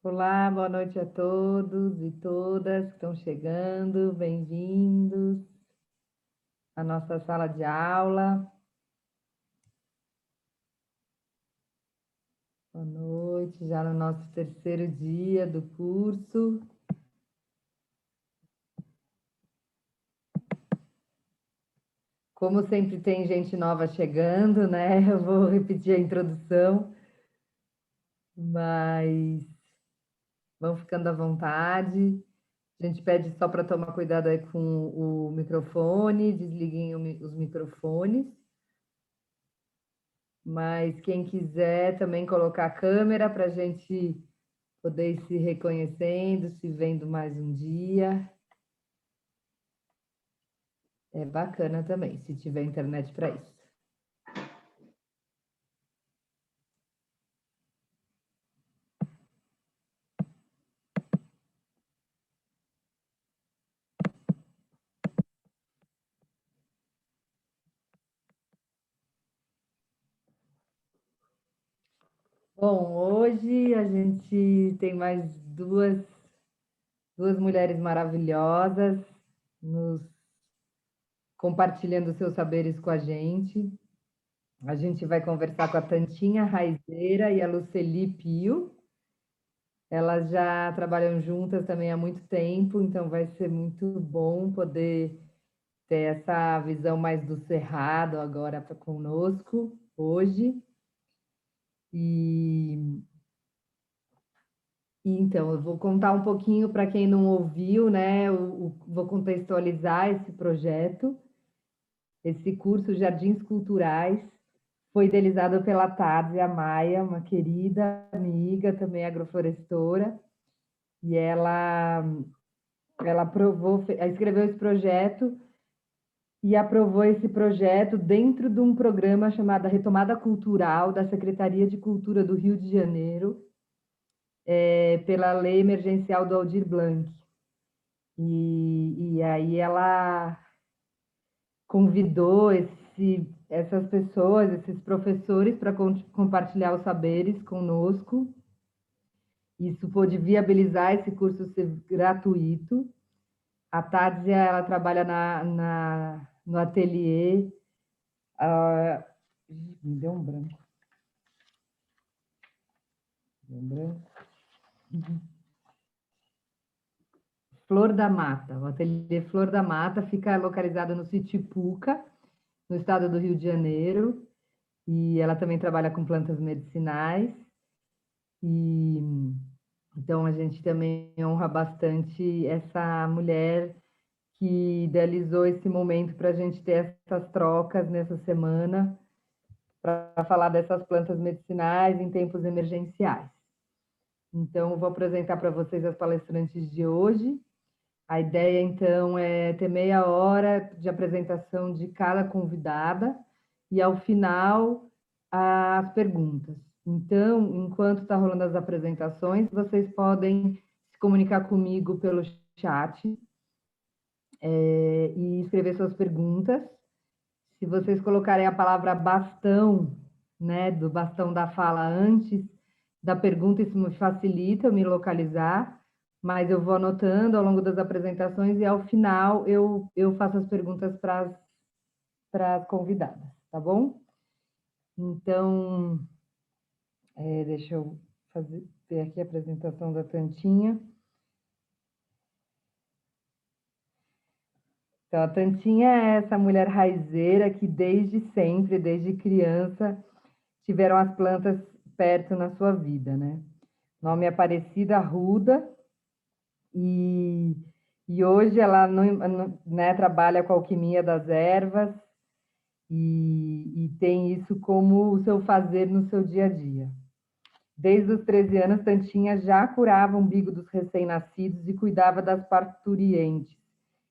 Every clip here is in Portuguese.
Olá, boa noite a todos e todas que estão chegando, bem-vindos à nossa sala de aula. Boa noite, já no nosso terceiro dia do curso. Como sempre tem gente nova chegando, né? Eu vou repetir a introdução, mas vão ficando à vontade. A gente pede só para tomar cuidado aí com o microfone, desliguem os microfones. Mas quem quiser também colocar a câmera para a gente poder ir se reconhecendo, se vendo mais um dia. É bacana também, se tiver internet para isso. Bom, hoje a gente tem mais duas mulheres maravilhosas nos compartilhando seus saberes com a gente. A gente vai conversar com a Tantinha Raizeira e a Luceli Pio. Elas já trabalham juntas também há muito tempo, então vai ser muito bom poder ter essa visão mais do Cerrado agora conosco hoje. E então, eu vou contar um pouquinho para quem não ouviu, né? Vou contextualizar esse projeto. Esse curso Jardins Culturais foi idealizado pela Tádsia Maia, uma querida amiga, também agroflorestora, e ela escreveu esse projeto e aprovou esse projeto dentro de um programa chamado Retomada Cultural da Secretaria de Cultura do Rio de Janeiro, pela Lei Emergencial do Aldir Blanc. E aí ela convidou essas pessoas, esses professores, para compartilhar os saberes conosco. Isso pôde viabilizar esse curso ser gratuito. A Tádsia, ela trabalha no ateliê. Me deu um branco. Flor da Mata. O ateliê Flor da Mata fica localizado no sítio Puca, no estado do Rio de Janeiro. E ela também trabalha com plantas medicinais. E então a gente também honra bastante essa mulher que idealizou esse momento para a gente ter essas trocas nessa semana, para falar dessas plantas medicinais em tempos emergenciais. Então, eu vou apresentar para vocês as palestrantes de hoje. A ideia, então, é ter meia hora de apresentação de cada convidada e, ao final, as perguntas. Então, enquanto está rolando as apresentações, vocês podem se comunicar comigo pelo chat e escrever suas perguntas. Se vocês colocarem a palavra bastão, né, do bastão da fala antes da pergunta, isso me facilita me localizar, mas eu vou anotando ao longo das apresentações e ao final eu faço as perguntas para as convidadas, tá bom? Então, deixa eu ver aqui a apresentação da Tantinha. Então, a Tantinha é essa mulher raizeira que desde sempre, desde criança, tiveram as plantas perto na sua vida, né? Nome é Aparecida Arruda, e hoje ela né, trabalha com a alquimia das ervas e tem isso como o seu fazer no seu dia a dia. Desde os 13 anos, Tantinha já curava o umbigo dos recém-nascidos e cuidava das parturientes,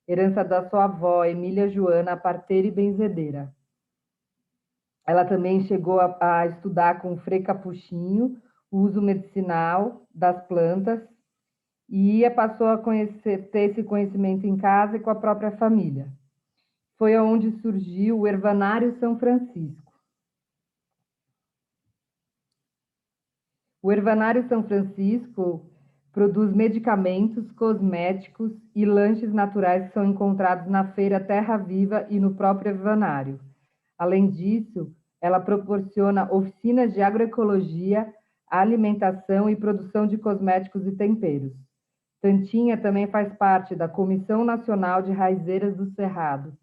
herança da sua avó, Emília Joana, parteira e benzedeira. Ela também chegou a estudar com Frei Capuchinho o uso medicinal das plantas e passou a ter esse conhecimento em casa e com a própria família. Foi onde surgiu o Hervanário São Francisco. O Hervanário São Francisco Produz medicamentos, cosméticos e lanches naturais que são encontrados na feira Terra Viva e no próprio Evanário. Além disso, ela proporciona oficinas de agroecologia, alimentação e produção de cosméticos e temperos. Tantinha também faz parte da Comissão Nacional de Raizeiras do Cerrado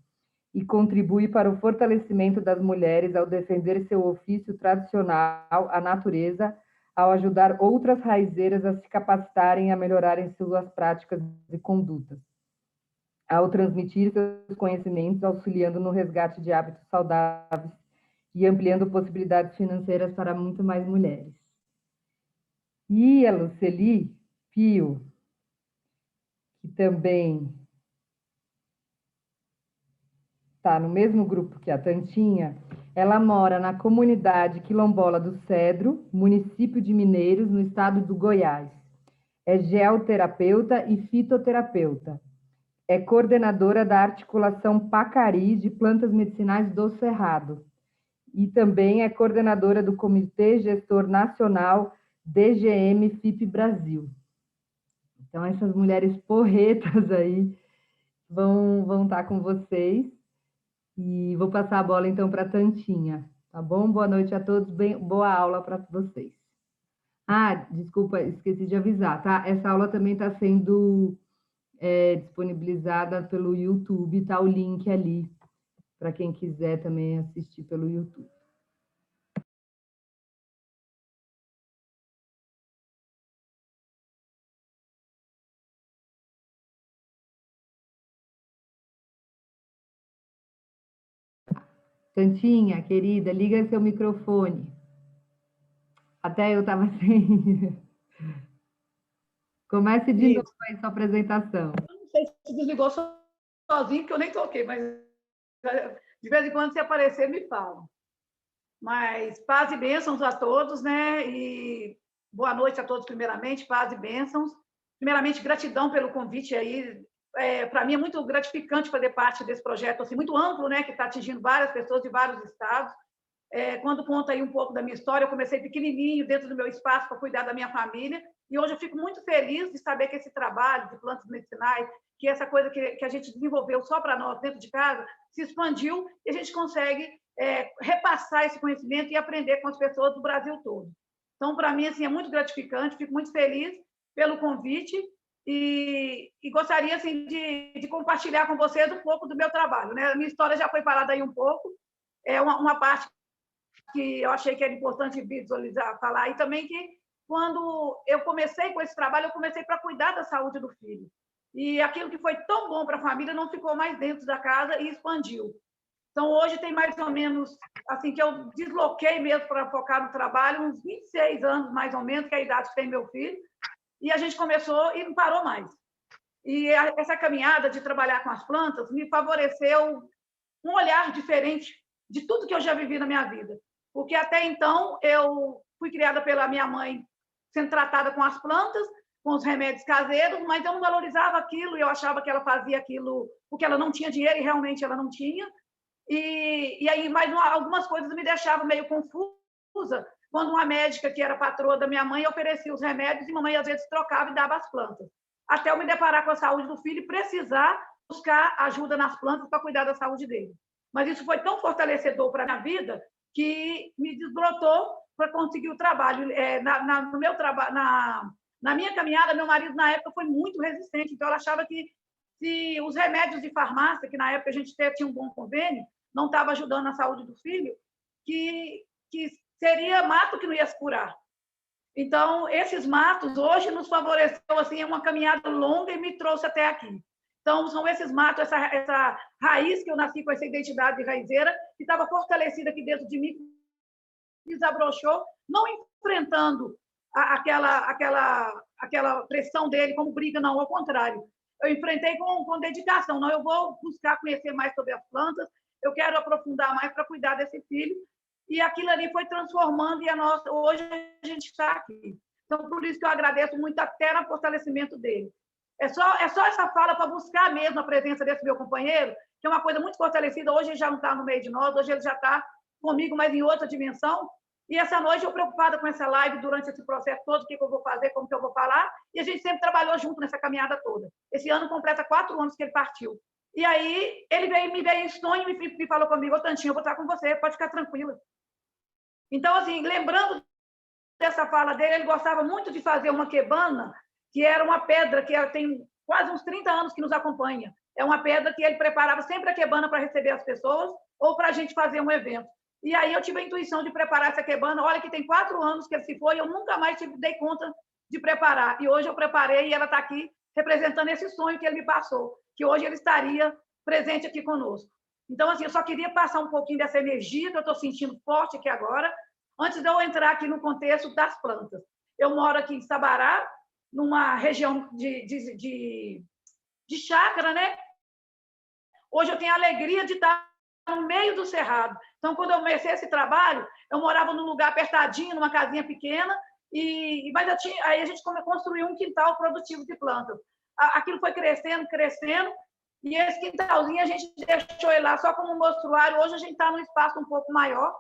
e contribui para o fortalecimento das mulheres ao defender seu ofício tradicional, a natureza, ao ajudar outras raizeiras a se capacitarem e a melhorarem suas práticas e condutas, ao transmitir seus conhecimentos, auxiliando no resgate de hábitos saudáveis e ampliando possibilidades financeiras para muito mais mulheres. E a Luceli Pio, que também está no mesmo grupo que a Tantinha, ela mora na comunidade quilombola do Cedro, município de Mineiros, no estado do Goiás. É geoterapeuta e fitoterapeuta. É coordenadora da articulação Pacari de plantas medicinais do Cerrado. E também é coordenadora do Comitê Gestor Nacional DGM FIP Brasil. Então, essas mulheres porretas aí vão estar com vocês. E vou passar a bola, então, para a Tantinha, tá bom? Boa noite a todos, boa aula para vocês. Ah, desculpa, esqueci de avisar, tá? Essa aula também está sendo disponibilizada pelo YouTube, tá o link ali, para quem quiser também assistir pelo YouTube. Tantinha, querida, liga seu microfone. Até eu estava sem. Comece de novo aí sua apresentação. Eu não sei se desligou sozinho, que eu nem toquei, mas de vez em quando, se aparecer, me fala. Mas paz e bênçãos a todos, né? E boa noite a todos, primeiramente, paz e bênçãos. Primeiramente, gratidão pelo convite aí. Para mim é muito gratificante fazer parte desse projeto assim, muito amplo, né? Que está atingindo várias pessoas de vários estados. Quando conto aí um pouco da minha história, eu comecei pequenininho, dentro do meu espaço, para cuidar da minha família, e hoje eu fico muito feliz de saber que esse trabalho de plantas medicinais, que essa coisa que a gente desenvolveu só para nós, dentro de casa, se expandiu e a gente consegue repassar esse conhecimento e aprender com as pessoas do Brasil todo. Então, para mim, assim, é muito gratificante, fico muito feliz pelo convite e gostaria assim, de compartilhar com vocês um pouco do meu trabalho. Né? A minha história já foi falada aí um pouco, é uma parte que eu achei que era importante visualizar, falar, e também que quando eu comecei com esse trabalho, eu comecei para cuidar da saúde do filho. E aquilo que foi tão bom para a família não ficou mais dentro da casa e expandiu. Então, hoje tem mais ou menos, assim, que eu desloquei mesmo para focar no trabalho, uns 26 anos, mais ou menos, que é a idade que tem meu filho, e a gente começou e não parou mais. E essa caminhada de trabalhar com as plantas me favoreceu um olhar diferente de tudo que eu já vivi na minha vida. Porque até então eu fui criada pela minha mãe, sendo tratada com as plantas, com os remédios caseiros, mas eu não valorizava aquilo, eu achava que ela fazia aquilo porque ela não tinha dinheiro e realmente ela não tinha. E aí, mais algumas coisas me deixavam meio confusa quando uma médica que era patroa da minha mãe oferecia os remédios e mamãe às vezes trocava e dava as plantas. Até eu me deparar com a saúde do filho e precisar buscar ajuda nas plantas para cuidar da saúde dele. Mas isso foi tão fortalecedor para a minha vida que me desbrotou para conseguir o trabalho. No meu trabalho, na minha caminhada, meu marido, na época, foi muito resistente. Então, ela achava que se os remédios de farmácia, que na época a gente tinha um bom convênio, não estava ajudando na saúde do filho, que seria mato que não ia se curar. Então, esses matos, hoje, nos favoreceu, assim, uma caminhada longa e me trouxe até aqui. Então, são esses matos, essa raiz que eu nasci com essa identidade de raizeira, que estava fortalecida aqui dentro de mim, desabrochou, não enfrentando aquela pressão dele como briga, não, ao contrário. Eu enfrentei com dedicação, não, eu vou buscar conhecer mais sobre as plantas, eu quero aprofundar mais para cuidar desse filho, e aquilo ali foi transformando, e hoje a gente está aqui. Então, por isso que eu agradeço muito até no fortalecimento dele. É só essa fala para buscar mesmo a presença desse meu companheiro, que é uma coisa muito fortalecida. Hoje ele já não está no meio de nós, hoje ele já está comigo, mas em outra dimensão. E essa noite eu preocupada com essa live durante esse processo todo, o que eu vou fazer, como que eu vou falar, e a gente sempre trabalhou junto nessa caminhada toda. Esse ano completa 4 anos que ele partiu. E aí ele me veio em sonho e me falou comigo: ô Tantinho, eu vou estar com você, pode ficar tranquila. Então, assim, lembrando dessa fala dele, ele gostava muito de fazer uma quebana, que era uma pedra que tem quase uns 30 anos que nos acompanha. É uma pedra que ele preparava sempre a quebana para receber as pessoas ou para a gente fazer um evento. E aí eu tive a intuição de preparar essa quebana. Olha que tem 4 anos que ele se foi e eu nunca mais dei conta de preparar. E hoje eu preparei e ela está aqui representando esse sonho que ele me passou, que hoje ele estaria presente aqui conosco. Então, assim, eu só queria passar um pouquinho dessa energia que eu estou sentindo forte aqui agora, antes de eu entrar aqui no contexto das plantas. Eu moro aqui em Sabará, numa região de chácara, né? Hoje eu tenho a alegria de estar no meio do cerrado. Então, quando eu comecei esse trabalho, eu morava num lugar apertadinho, numa casinha pequena, mas aí a gente construiu um quintal produtivo de plantas. Aquilo foi crescendo, crescendo, e esse quintalzinho a gente deixou ele lá só como um mostruário. Hoje a gente está num espaço um pouco maior,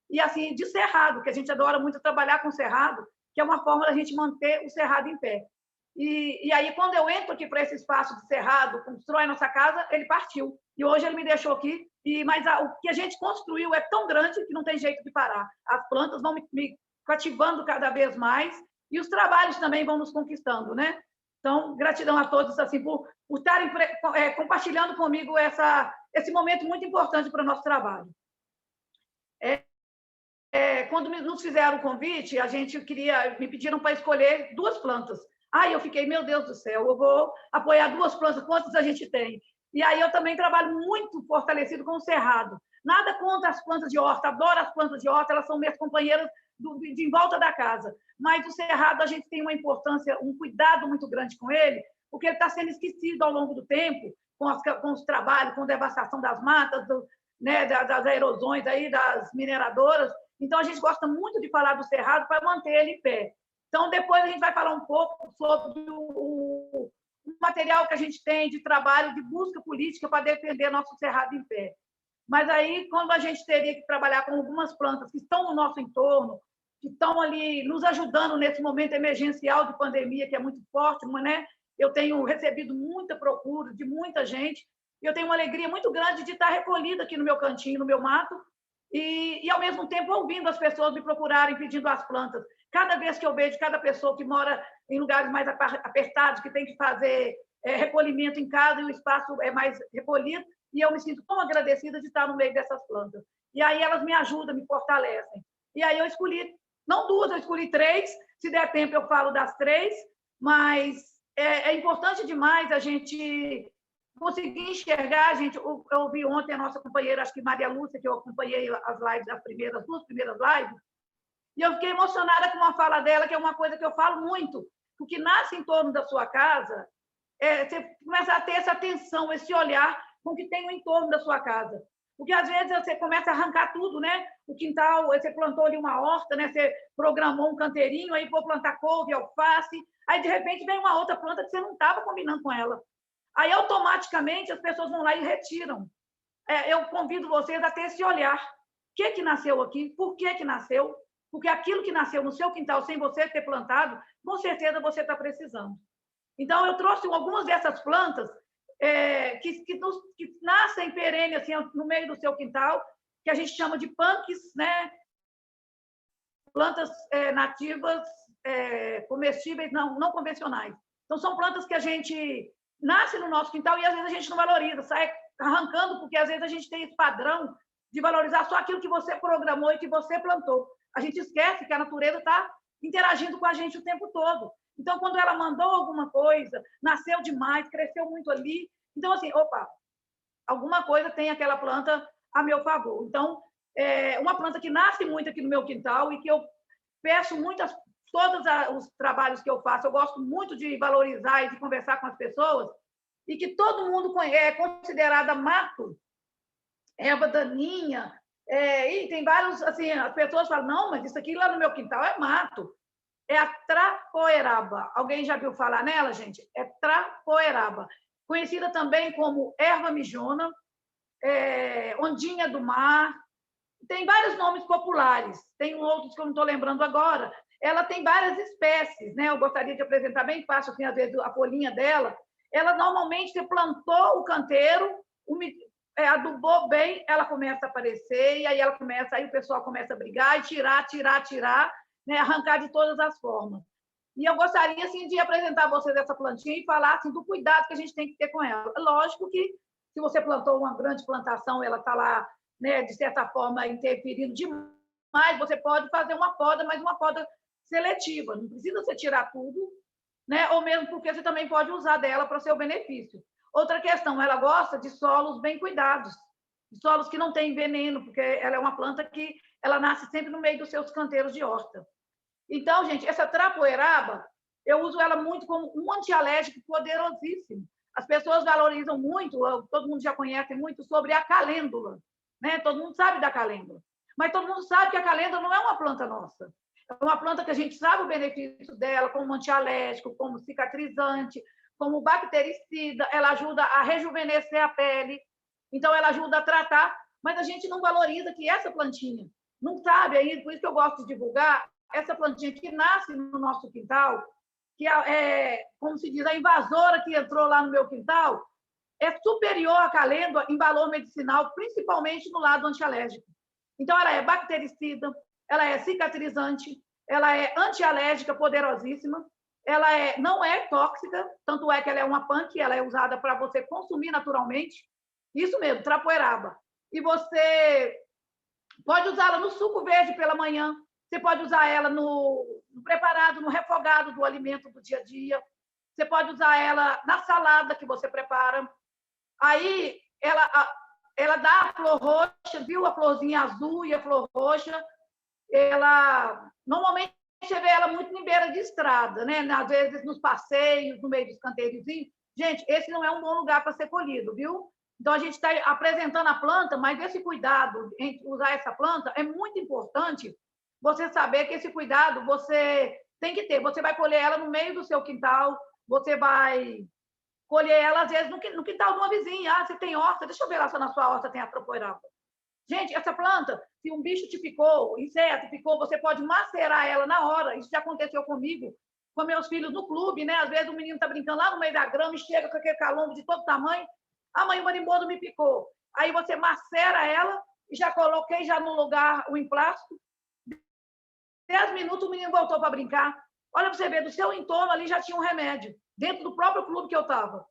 e assim, de cerrado, que a gente adora muito trabalhar com cerrado, que é uma forma da gente manter o cerrado em pé. E aí, quando eu entro aqui para esse espaço de cerrado, constrói nossa casa, ele partiu. E hoje ele me deixou aqui, mas o que a gente construiu é tão grande que não tem jeito de parar. As plantas vão me cativando cada vez mais e os trabalhos também vão nos conquistando, né? Então, gratidão a todos assim, por estarem compartilhando comigo esse momento muito importante para o nosso trabalho. Quando nos fizeram o convite, me pediram para escolher 2 plantas. Aí eu fiquei, meu Deus do céu, eu vou apoiar 2 plantas, quantas a gente tem? E aí eu também trabalho muito fortalecido com o cerrado. Nada contra as plantas de horta, adoro as plantas de horta, elas são minhas companheiras de em volta da casa. Mas o cerrado a gente tem uma importância, um cuidado muito grande com ele, porque ele está sendo esquecido ao longo do tempo, com os trabalhos, com a devastação das matas, né, das erosões aí, das mineradoras. Então, a gente gosta muito de falar do cerrado para manter ele em pé. Então, depois a gente vai falar um pouco sobre o material que a gente tem de trabalho, de busca política para defender nosso cerrado em pé. Mas aí, quando a gente teria que trabalhar com algumas plantas que estão no nosso entorno, que estão ali nos ajudando nesse momento emergencial de pandemia, que é muito forte, né? Eu tenho recebido muita procura de muita gente, e eu tenho uma alegria muito grande de estar recolhida aqui no meu cantinho, no meu mato, e ao mesmo tempo ouvindo as pessoas me procurarem pedindo as plantas. Cada vez que eu vejo cada pessoa que mora em lugares mais apertados, que tem que fazer recolhimento em casa e o espaço é mais recolhido, e eu me sinto tão agradecida de estar no meio dessas plantas. E aí elas me ajudam, me fortalecem. E aí eu escolhi, não 2, eu escolhi 3, se der tempo eu falo das 3, mas é importante demais a gente conseguir enxergar, gente. Eu ouvi ontem a nossa companheira, acho que Maria Lúcia, que eu acompanhei as lives, as 2 primeiras lives, e eu fiquei emocionada com uma fala dela, que é uma coisa que eu falo muito. O que nasce em torno da sua casa, você começa a ter essa atenção, esse olhar com o que tem no entorno da sua casa. Porque, às vezes, você começa a arrancar tudo, né? O quintal, você plantou ali uma horta, né? Você programou um canteirinho, aí vou plantar couve, alface, aí, de repente, vem uma outra planta que você não estava combinando com ela. Aí, automaticamente, as pessoas vão lá e retiram. Eu convido vocês a ter esse olhar. O que nasceu aqui? Por que nasceu? Porque aquilo que nasceu no seu quintal, sem você ter plantado, com certeza você está precisando. Então, eu trouxe algumas dessas plantas que nascem perene, assim, no meio do seu quintal, que a gente chama de punks, né? Plantas nativas, comestíveis, não convencionais. Então, são plantas que a gente nasce no nosso quintal e, às vezes, a gente não valoriza, sai arrancando, porque, às vezes, a gente tem esse padrão de valorizar só aquilo que você programou e que você plantou. A gente esquece que a natureza está interagindo com a gente o tempo todo. Então, quando ela mandou alguma coisa, nasceu demais, cresceu muito ali. Então, assim, alguma coisa tem aquela planta a meu favor. Então, uma planta que nasce muito aqui no meu quintal e que eu peço todos os trabalhos que eu faço, eu gosto muito de valorizar e de conversar com as pessoas, e que todo mundo é considerada mato, erva daninha, e tem vários, assim, as pessoas falam, não, mas isso aqui lá no meu quintal é mato. É a trapoeraba. Alguém já viu falar nela, gente? É trapoeraba. Conhecida também como erva mijona, ondinha do mar, Tem vários nomes populares, tem outros que eu não estou lembrando agora. Ela tem várias espécies, né? Eu gostaria de apresentar bem fácil, assim, às vezes, a folhinha dela. Ela, normalmente, você plantou o canteiro, adubou bem, ela começa a aparecer, e aí aí o pessoal começa a brigar e tirar, né? Arrancar de todas as formas. E eu gostaria, assim, de apresentar a vocês essa plantinha e falar, assim, do cuidado que a gente tem que ter com ela. Lógico que, se você plantou uma grande plantação, ela está lá, né, de certa forma, interferindo demais, você pode fazer uma poda, mas uma poda seletiva. Não precisa você tirar tudo, né? Ou mesmo porque você também pode usar dela para o seu benefício. Outra questão, ela gosta de solos bem cuidados, de solos que não têm veneno, porque ela é uma planta que ela nasce sempre no meio dos seus canteiros de horta. Então, gente, essa trapoeraba, eu uso ela muito como um antialérgico poderosíssimo. As pessoas valorizam muito, todo mundo já conhece muito sobre a calêndula, né? Todo mundo sabe da calêndula. Mas todo mundo sabe que a calêndula não é uma planta nossa. É uma planta que a gente sabe o benefício dela como antialérgico, como cicatrizante, como bactericida, ela ajuda a rejuvenescer a pele, então ela ajuda a tratar, mas a gente não valoriza que essa plantinha, não sabe ainda, por isso que eu gosto de divulgar, essa plantinha que nasce no nosso quintal, que é, como se diz, a invasora que entrou lá no meu quintal, é superior à calêndula em valor medicinal, principalmente no lado antialérgico. Então, ela é bactericida, ela é cicatrizante, ela é antialérgica poderosíssima, ela não é tóxica, tanto é que ela é uma punk, ela é usada para você consumir naturalmente. Isso mesmo, trapoeraba. E você pode usá-la no suco verde pela manhã, você pode usar ela no preparado, no refogado do alimento do dia a dia, você pode usar ela na salada que você prepara. Aí ela dá a flor roxa, viu a florzinha azul e a flor roxa, ela normalmente você vê ela muito em beira de estrada, né? Às vezes nos passeios, no meio dos canteirozinhos. Gente, esse não é um bom lugar para ser colhido, viu? Então, a gente está apresentando a planta, mas esse cuidado em usar essa planta é muito importante você saber que esse cuidado você tem que ter. Você vai colher ela no meio do seu quintal, você vai colher ela, às vezes, no quintal de uma vizinha. Ah, você tem horta? Deixa eu ver lá se na sua horta tem a trapoeraba. Gente, essa planta, se um bicho te picou, inseto picou, você pode macerar ela na hora. Isso já aconteceu comigo, com meus filhos no clube, né? Às vezes o menino está brincando lá no meio da grama e chega com aquele calombo de todo tamanho. A mãe, o marimbondo me picou. Aí você macera ela e já coloquei já no lugar o emplasto. 10 minutos o menino voltou para brincar. Olha para você ver, do seu entorno ali já tinha um remédio, dentro do próprio clube que eu estava.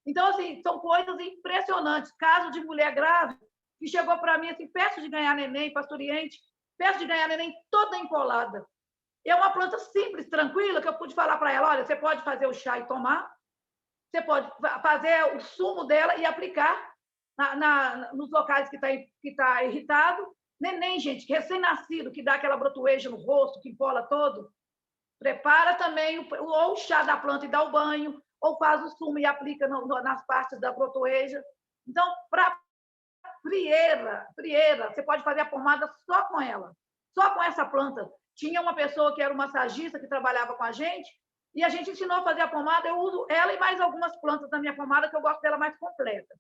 Então, assim, são coisas impressionantes. Caso de mulher grávida, que chegou para mim assim, peço de ganhar neném, pastoreante, peço de ganhar neném toda empolada. É uma planta simples, tranquila, que eu pude falar para ela, olha, você pode fazer o chá e tomar, você pode fazer o sumo dela e aplicar nos locais que tá irritado. Neném, gente, recém-nascido, que dá aquela brotoeja no rosto, que empola todo, prepara também ou o chá da planta e dá o banho, ou faz o sumo e aplica nas partes da brotoeja. Então, para frieira, você pode fazer a pomada só com ela, só com essa planta. Tinha uma pessoa que era um massagista que trabalhava com a gente, e a gente ensinou a fazer a pomada. Eu uso ela e mais algumas plantas da minha pomada, que eu gosto dela mais completa.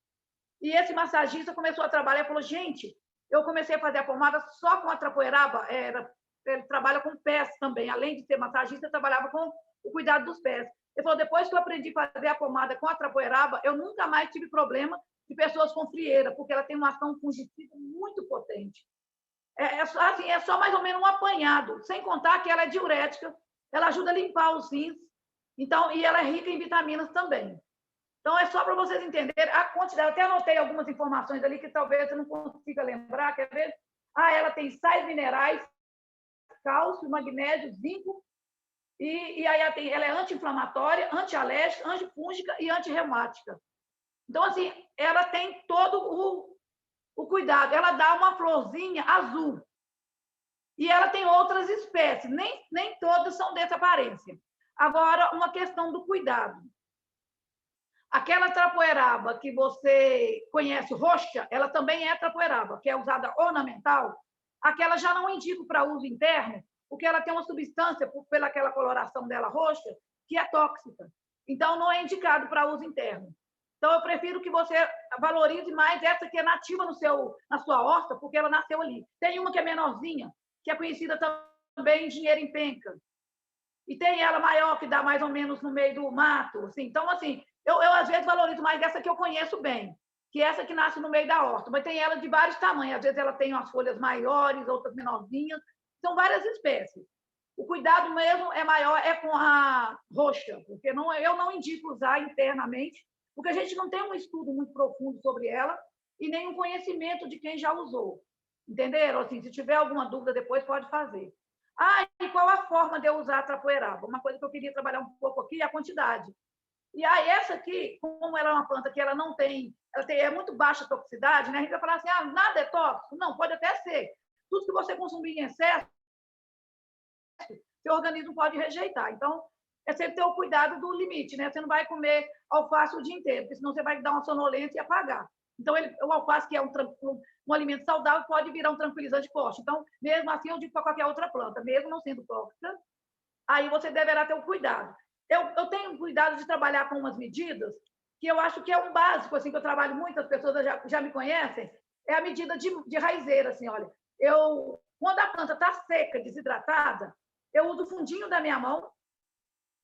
E esse massagista começou a trabalhar e falou, gente, eu comecei a fazer a pomada só com a trapoeraba, ele trabalha com pés também, além de ser massagista, trabalhava com o cuidado dos pés. Ele falou, depois que eu aprendi a fazer a pomada com a trapoeraba, eu nunca mais tive problema de pessoas com frieira, porque ela tem uma ação fungicida muito potente. Assim, é só mais ou menos um apanhado, sem contar que ela é diurética, ela ajuda a limpar os rins, então, e ela é rica em vitaminas também. Então, é só para vocês entenderem a quantidade. Eu até anotei algumas informações ali que talvez eu não consiga lembrar, quer ver? Ela tem sais minerais, cálcio, magnésio, zinco, e aí ela é anti-inflamatória, anti-alérgica, antifúngica e antirreumática. Então, assim, ela tem todo o cuidado. Ela dá uma florzinha azul. E ela tem outras espécies, nem todas são dessa aparência. Agora, uma questão do cuidado. Aquela trapoeraba que você conhece, roxa, ela também é trapoeraba, que é usada ornamental. Aquela já não indico para uso interno, porque ela tem uma substância, pelaquela coloração dela roxa, que é tóxica. Então, não é indicado para uso interno. Então, eu prefiro que você valorize mais essa que é nativa na sua horta, porque ela nasceu ali. Tem uma que é menorzinha, que é conhecida também dinheiro em penca. E tem ela maior, que dá mais ou menos no meio do mato. Assim. Então, assim, eu às vezes valorizo mais essa que eu conheço bem, que essa que nasce no meio da horta. Mas tem ela de vários tamanhos. Às vezes ela tem umas folhas maiores, outras menorzinhas. São várias espécies. O cuidado mesmo é maior com a roxa, porque eu não indico usar internamente, porque a gente não tem um estudo muito profundo sobre ela e nem um conhecimento de quem já usou. Entenderam? Assim, se tiver alguma dúvida depois, pode fazer. E qual a forma de eu usar a trapoeraba? Uma coisa que eu queria trabalhar um pouco aqui é a quantidade. E aí, essa aqui, como ela é uma planta que ela não tem, é muito baixa toxicidade, né? A gente vai falar assim, nada é tóxico. Não, pode até ser. Tudo que você consumir em excesso, seu organismo pode rejeitar. Então, é sempre ter o cuidado do limite, né? Você não vai comer alface o dia inteiro, porque senão você vai dar uma sonolência e apagar. Então, o alface, que é um alimento saudável, pode virar um tranquilizante forte. Então, mesmo assim, eu digo para qualquer outra planta, mesmo não sendo tóxica, aí você deverá ter o cuidado. Eu tenho cuidado de trabalhar com umas medidas que eu acho que é um básico, assim, que eu trabalho muito, as pessoas já me conhecem, é a medida de raizeira, assim, olha. Quando a planta está seca, desidratada, eu uso o fundinho da minha mão.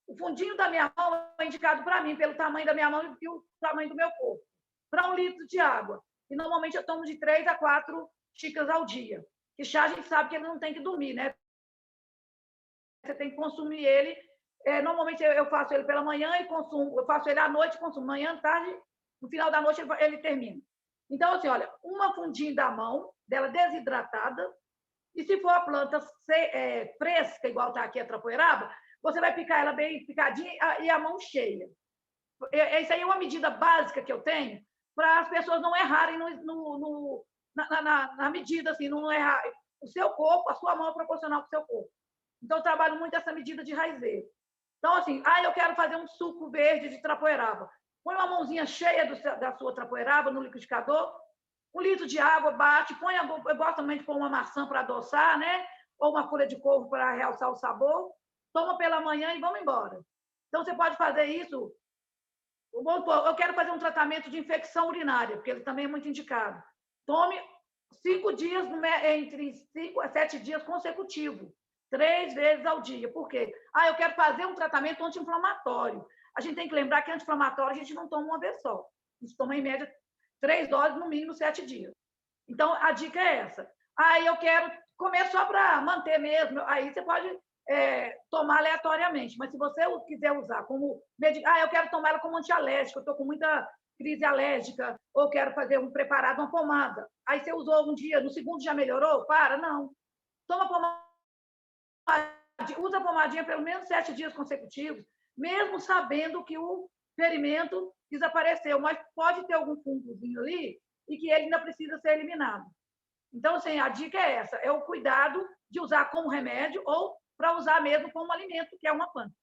O fundinho da minha mão é indicado para mim, pelo tamanho da minha mão e o tamanho do meu corpo, para 1 litro de água. E normalmente eu tomo de 3 a 4 xícaras ao dia. Que chá a gente sabe que ele não tem que dormir, né? Você tem que consumir ele. Normalmente eu faço ele pela manhã e consumo, eu faço ele à noite, consumo manhã, tarde, no final da noite ele termina. Então, assim, olha, uma fundinha da mão, dela desidratada, e se for a planta fresca, igual está aqui a trapoeraba, você vai picar ela bem picadinha e a mão cheia. Isso aí é uma medida básica que eu tenho para as pessoas não errarem na medida, assim, não errar. O seu corpo, a sua mão é proporcional para o seu corpo. Então, eu trabalho muito essa medida de raizeiro. Então, assim, eu quero fazer um suco verde de trapoeraba. Põe uma mãozinha cheia da sua trapoeraba no liquidificador, 1 litro de água, bate, eu gosto também de pôr uma maçã para adoçar, né? Ou uma folha de couve para realçar o sabor. Toma pela manhã e vamos embora. Então, você pode fazer isso. Eu quero fazer um tratamento de infecção urinária, porque ele também é muito indicado. Tome 5 dias, entre 5 a 7 dias consecutivos, 3 vezes ao dia. Por quê? Eu quero fazer um tratamento anti-inflamatório. A gente tem que lembrar que anti-inflamatório a gente não toma uma vez só. A gente toma, em média, 3 doses, no mínimo 7 dias. Então, a dica é essa. Eu quero comer só para manter mesmo. Aí você pode tomar aleatoriamente. Mas se você quiser usar como... eu quero tomar ela como antialérgico, eu estou com muita crise alérgica, ou quero fazer um preparado, uma pomada. Aí você usou um dia, no segundo já melhorou? Não. Toma pomada, usa a pomadinha pelo menos 7 dias consecutivos, mesmo sabendo que o ferimento desapareceu, mas pode ter algum fungozinho ali e que ele ainda precisa ser eliminado. Então, assim, a dica é essa, é o cuidado de usar como remédio ou para usar mesmo como alimento, que é uma planta.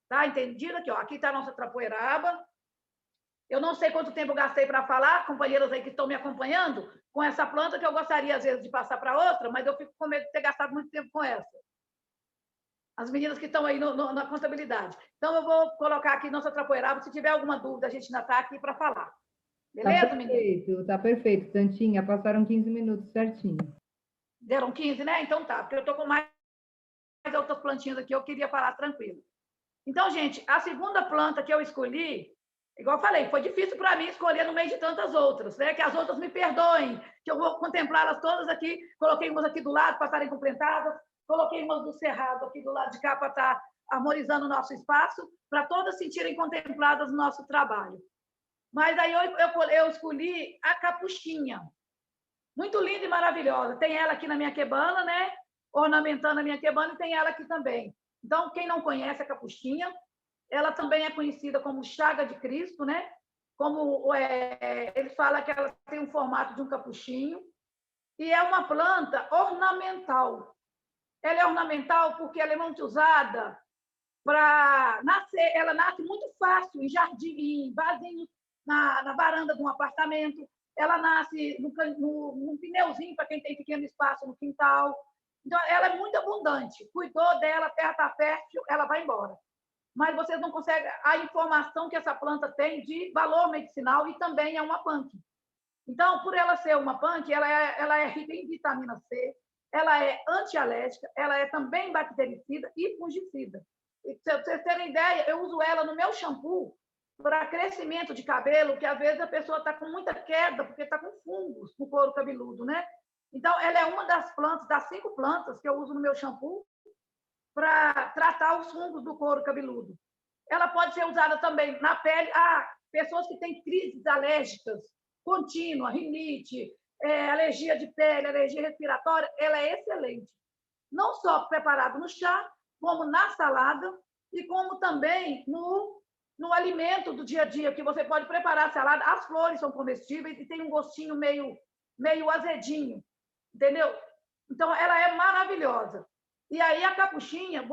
Tá entendido? Aqui está a nossa trapoeraba. Eu não sei quanto tempo eu gastei para falar, companheiras aí que estão me acompanhando, com essa planta que eu gostaria, às vezes, de passar para outra, mas eu fico com medo de ter gastado muito tempo com essa. As meninas que estão aí na contabilidade. Então, eu vou colocar aqui nossa trapoeraba. Se tiver alguma dúvida, a gente ainda está aqui para falar. Beleza, meninas? Tá perfeito, Santinha. Passaram 15 minutos certinho. Deram 15, né? Então tá, porque eu estou com mais outras plantinhas aqui, eu queria falar tranquilo. Então, gente, a segunda planta que eu escolhi, igual eu falei, foi difícil para mim escolher no meio de tantas outras, né? Que as outras me perdoem, que eu vou contemplá-las todas aqui. Coloquei umas aqui do lado para estarem complementadas, coloquei umas do cerrado aqui do lado de cá para estar harmonizando o nosso espaço, para todas sentirem contempladas no nosso trabalho. Mas aí eu escolhi a capuchinha. Muito linda e maravilhosa. Tem ela aqui na minha quebana, né? Ornamentando a minha quebana, e tem ela aqui também. Então, quem não conhece a capuchinha, ela também é conhecida como chaga de Cristo, né? Como eles falam que ela tem um formato de um capuchinho, e é uma planta ornamental. Ela é ornamental porque ela é muito usada para nascer. Ela nasce muito fácil em jardim, em vasinhos, na varanda de um apartamento. Ela nasce num pneuzinho para quem tem pequeno espaço no quintal. Então, ela é muito abundante. Cuidou dela, a terra está fértil, ela vai embora. mas vocês não conseguem a informação que essa planta tem de valor medicinal e também é uma punk. Então, por ela ser uma punk, ela é rica em vitamina C, ela é antialérgica, ela é também bactericida e fungicida. E, para vocês terem ideia, eu uso ela no meu shampoo para crescimento de cabelo, que às vezes a pessoa está com muita queda, porque está com fungos no couro cabeludo, né? Então, ela é uma das plantas, das 5 plantas que eu uso no meu shampoo para tratar os fungos do couro cabeludo. Ela pode ser usada também na pele. Pessoas que têm crises alérgicas contínua, rinite, alergia de pele, alergia respiratória, ela é excelente. Não só preparado no chá, como na salada e como também no alimento do dia a dia, que você pode preparar a salada. As flores são comestíveis e tem um gostinho meio azedinho, entendeu? Então, ela é maravilhosa. E aí, a capuchinha,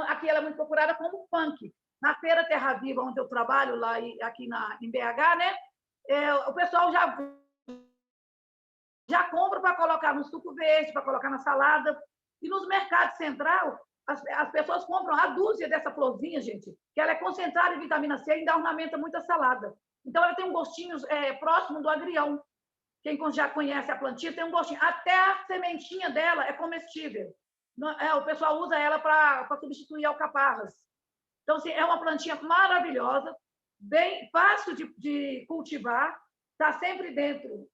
aqui ela é muito procurada como punk. Na Feira Terra Viva, onde eu trabalho, lá aqui em BH, né? O pessoal já compra para colocar no suco verde, para colocar na salada. E nos mercados central, as pessoas compram a dúzia dessa florzinha, gente, que ela é concentrada em vitamina C e ainda ornamenta muita salada. Então, ela tem um gostinho próximo do agrião. Quem já conhece a plantinha tem um gostinho. Até a sementinha dela é comestível. O pessoal usa ela para substituir alcaparras. Então, assim, é uma plantinha maravilhosa, bem fácil de cultivar, está sempre dentro.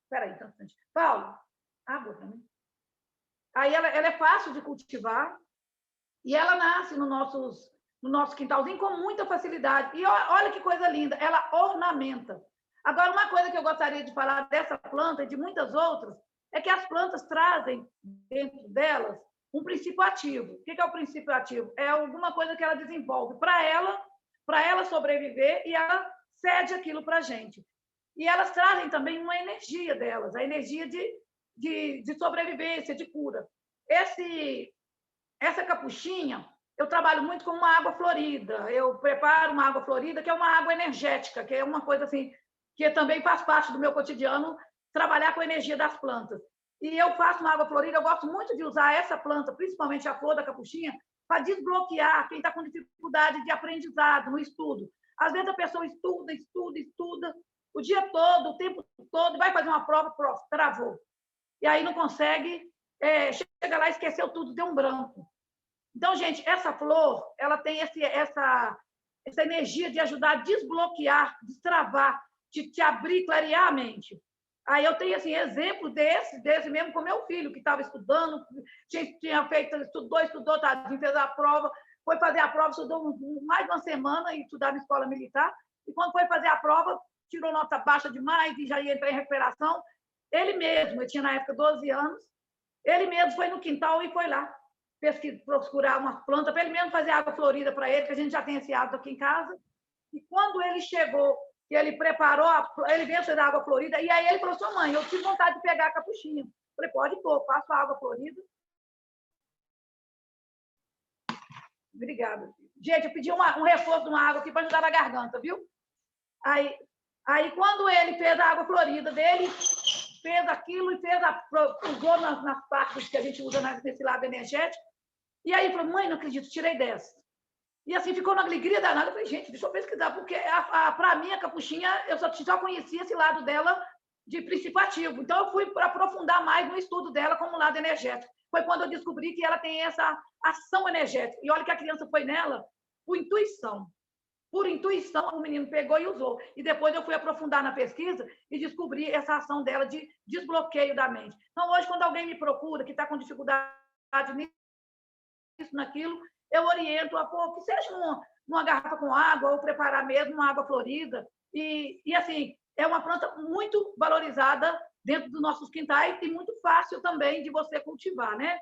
Espera aí, então, Paulo, água também. Aí ela é fácil de cultivar e ela nasce no nosso quintalzinho com muita facilidade. E olha que coisa linda, ela ornamenta. Agora, uma coisa que eu gostaria de falar dessa planta e de muitas outras é que as plantas trazem dentro delas um princípio ativo. O que é o princípio ativo? É alguma coisa que ela desenvolve para ela sobreviver e ela cede aquilo para a gente. E elas trazem também uma energia delas, a energia de sobrevivência, de cura. Essa capuchinha, eu trabalho muito com uma água florida. Eu preparo uma água florida, que é uma água energética, que é uma coisa assim, que também faz parte do meu cotidiano, trabalhar com a energia das plantas. E eu faço uma água florida, eu gosto muito de usar essa planta, principalmente a flor da capuchinha, para desbloquear quem está com dificuldade de aprendizado no estudo. Às vezes a pessoa estuda, o dia todo, o tempo todo, vai fazer uma prova, travou. E aí não consegue, chega lá e esqueceu tudo, deu um branco. Então, gente, essa flor, ela tem essa energia de ajudar a desbloquear, destravar, de te abrir, clarear a mente. Aí eu tenho assim, exemplo desse mesmo com meu filho, que estava estudando, tinha feito, estudou, tadinho, fez a prova, foi fazer a prova, estudou mais de uma semana e estudava em escola militar, e quando foi fazer a prova, tirou nota baixa demais e já ia entrar em recuperação. Ele mesmo, eu tinha na época 12 anos, ele mesmo foi no quintal e foi lá procurar uma planta para ele mesmo fazer água florida para ele, que a gente já tem esse hábito aqui em casa. E quando ele chegou, que ele preparou, ele veio fazer água florida, e aí ele falou assim, mãe, eu tive vontade de pegar a capuchinha. Falei, pode pôr, faço a água florida. Obrigada. Gente, eu pedi um reforço de uma água aqui para ajudar na garganta, viu? Aí, quando ele fez a água florida dele, fez aquilo e usou nas partes que a gente usa nesse lado energético. E aí falou, mãe, não acredito, tirei 10. E assim, ficou uma alegria danada. Eu falei, gente, deixa eu pesquisar, porque para mim a capuchinha, eu só conhecia esse lado dela de princípio ativo. Então, eu fui para aprofundar mais no estudo dela como lado energético. Foi quando eu descobri que ela tem essa ação energética. E olha que a criança foi nela por intuição. Por intuição, o menino pegou e usou. E depois eu fui aprofundar na pesquisa e descobri essa ação dela de desbloqueio da mente. Então, hoje, quando alguém me procura, que está com dificuldade nisso, naquilo, eu oriento a pôr, que seja numa garrafa com água ou preparar mesmo uma água florida. E assim, é uma planta muito valorizada dentro dos nossos quintais e muito fácil também de você cultivar, né?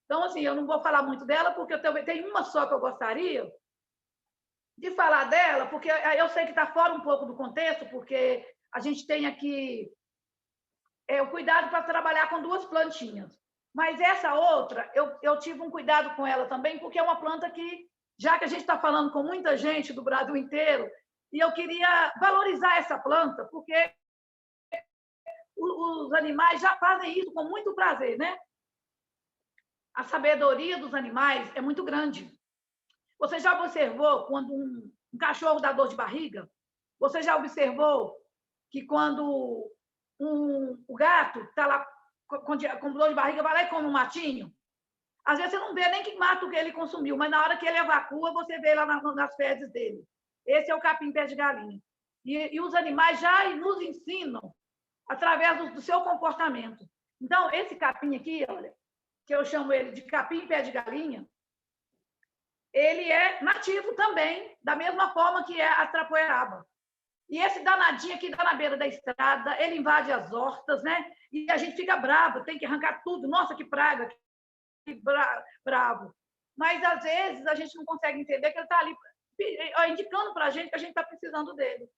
Então, assim, eu não vou falar muito dela, porque eu também tenho uma só que eu gostaria de falar dela, porque eu sei que está fora um pouco do contexto, porque a gente tem aqui o cuidado para trabalhar com 2 plantinhas. Mas essa outra, eu tive um cuidado com ela também, porque é uma planta que, já que a gente está falando com muita gente do Brasil inteiro, e eu queria valorizar essa planta, porque os animais já fazem isso com muito prazer, né? A sabedoria dos animais é muito grande. Você já observou quando um cachorro dá dor de barriga? Você já observou que quando o gato está lá com dor de barriga, vai lá e come um matinho? Às vezes você não vê nem que mato que ele consumiu, mas na hora que ele evacua, você vê lá nas fezes dele. Esse é o capim-pé de galinha. E os animais já nos ensinam através do seu comportamento. Então, esse capim aqui, olha, que eu chamo ele de capim-pé de galinha, ele é nativo também, da mesma forma que é a trapoeraba. E esse danadinho aqui dá na beira da estrada, ele invade as hortas, né? E a gente fica bravo, tem que arrancar tudo. Nossa, que praga, que bravo. Mas, às vezes, a gente não consegue entender que ele está ali indicando para a gente que a gente está precisando dele.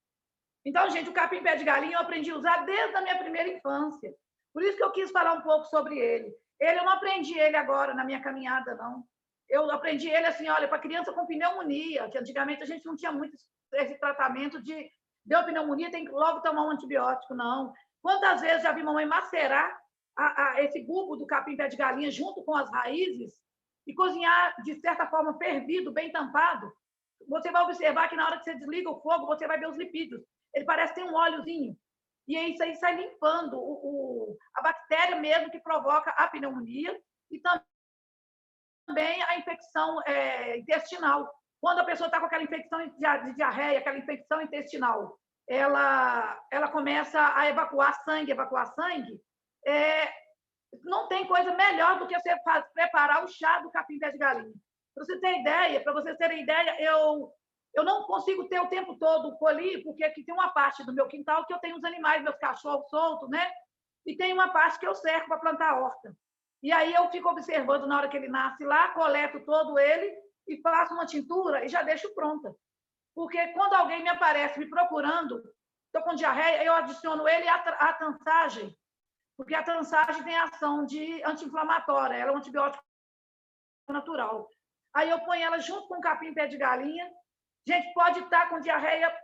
Então, gente, o capim-pé de galinha eu aprendi a usar desde a minha primeira infância. Por isso que eu quis falar um pouco sobre ele. Eu não aprendi ele agora na minha caminhada, não. Eu aprendi ele assim, olha, para criança com pneumonia, que antigamente a gente não tinha muito esse tratamento de deu pneumonia, tem que logo tomar um antibiótico, não. Quantas vezes já vi mamãe macerar esse bulbo do capim-pé de galinha junto com as raízes e cozinhar, de certa forma, fervido, bem tampado? Você vai observar que na hora que você desliga o fogo, você vai ver os lipídios. Ele parece ter um óleozinho. E isso aí sai limpando a bactéria mesmo que provoca a pneumonia e também a infecção intestinal. Quando a pessoa está com aquela infecção de diarreia, aquela infecção intestinal, ela começa a evacuar sangue, não tem coisa melhor do que você preparar o chá do capim-pé de galinha. Para vocês terem ideia, eu não consigo ter o tempo todo colher, porque aqui tem uma parte do meu quintal que eu tenho os animais, meus cachorros soltos, né? E tem uma parte que eu cerco para plantar horta. E aí eu fico observando na hora que ele nasce lá, coleto todo ele e faço uma tintura e já deixo pronta. Porque quando alguém me aparece me procurando, estou com diarreia, eu adiciono ele à trançagem, porque a trançagem tem ação de anti-inflamatória, ela é um antibiótico natural. Aí eu ponho ela junto com o capim-pé de galinha. Gente, pode estar com diarreia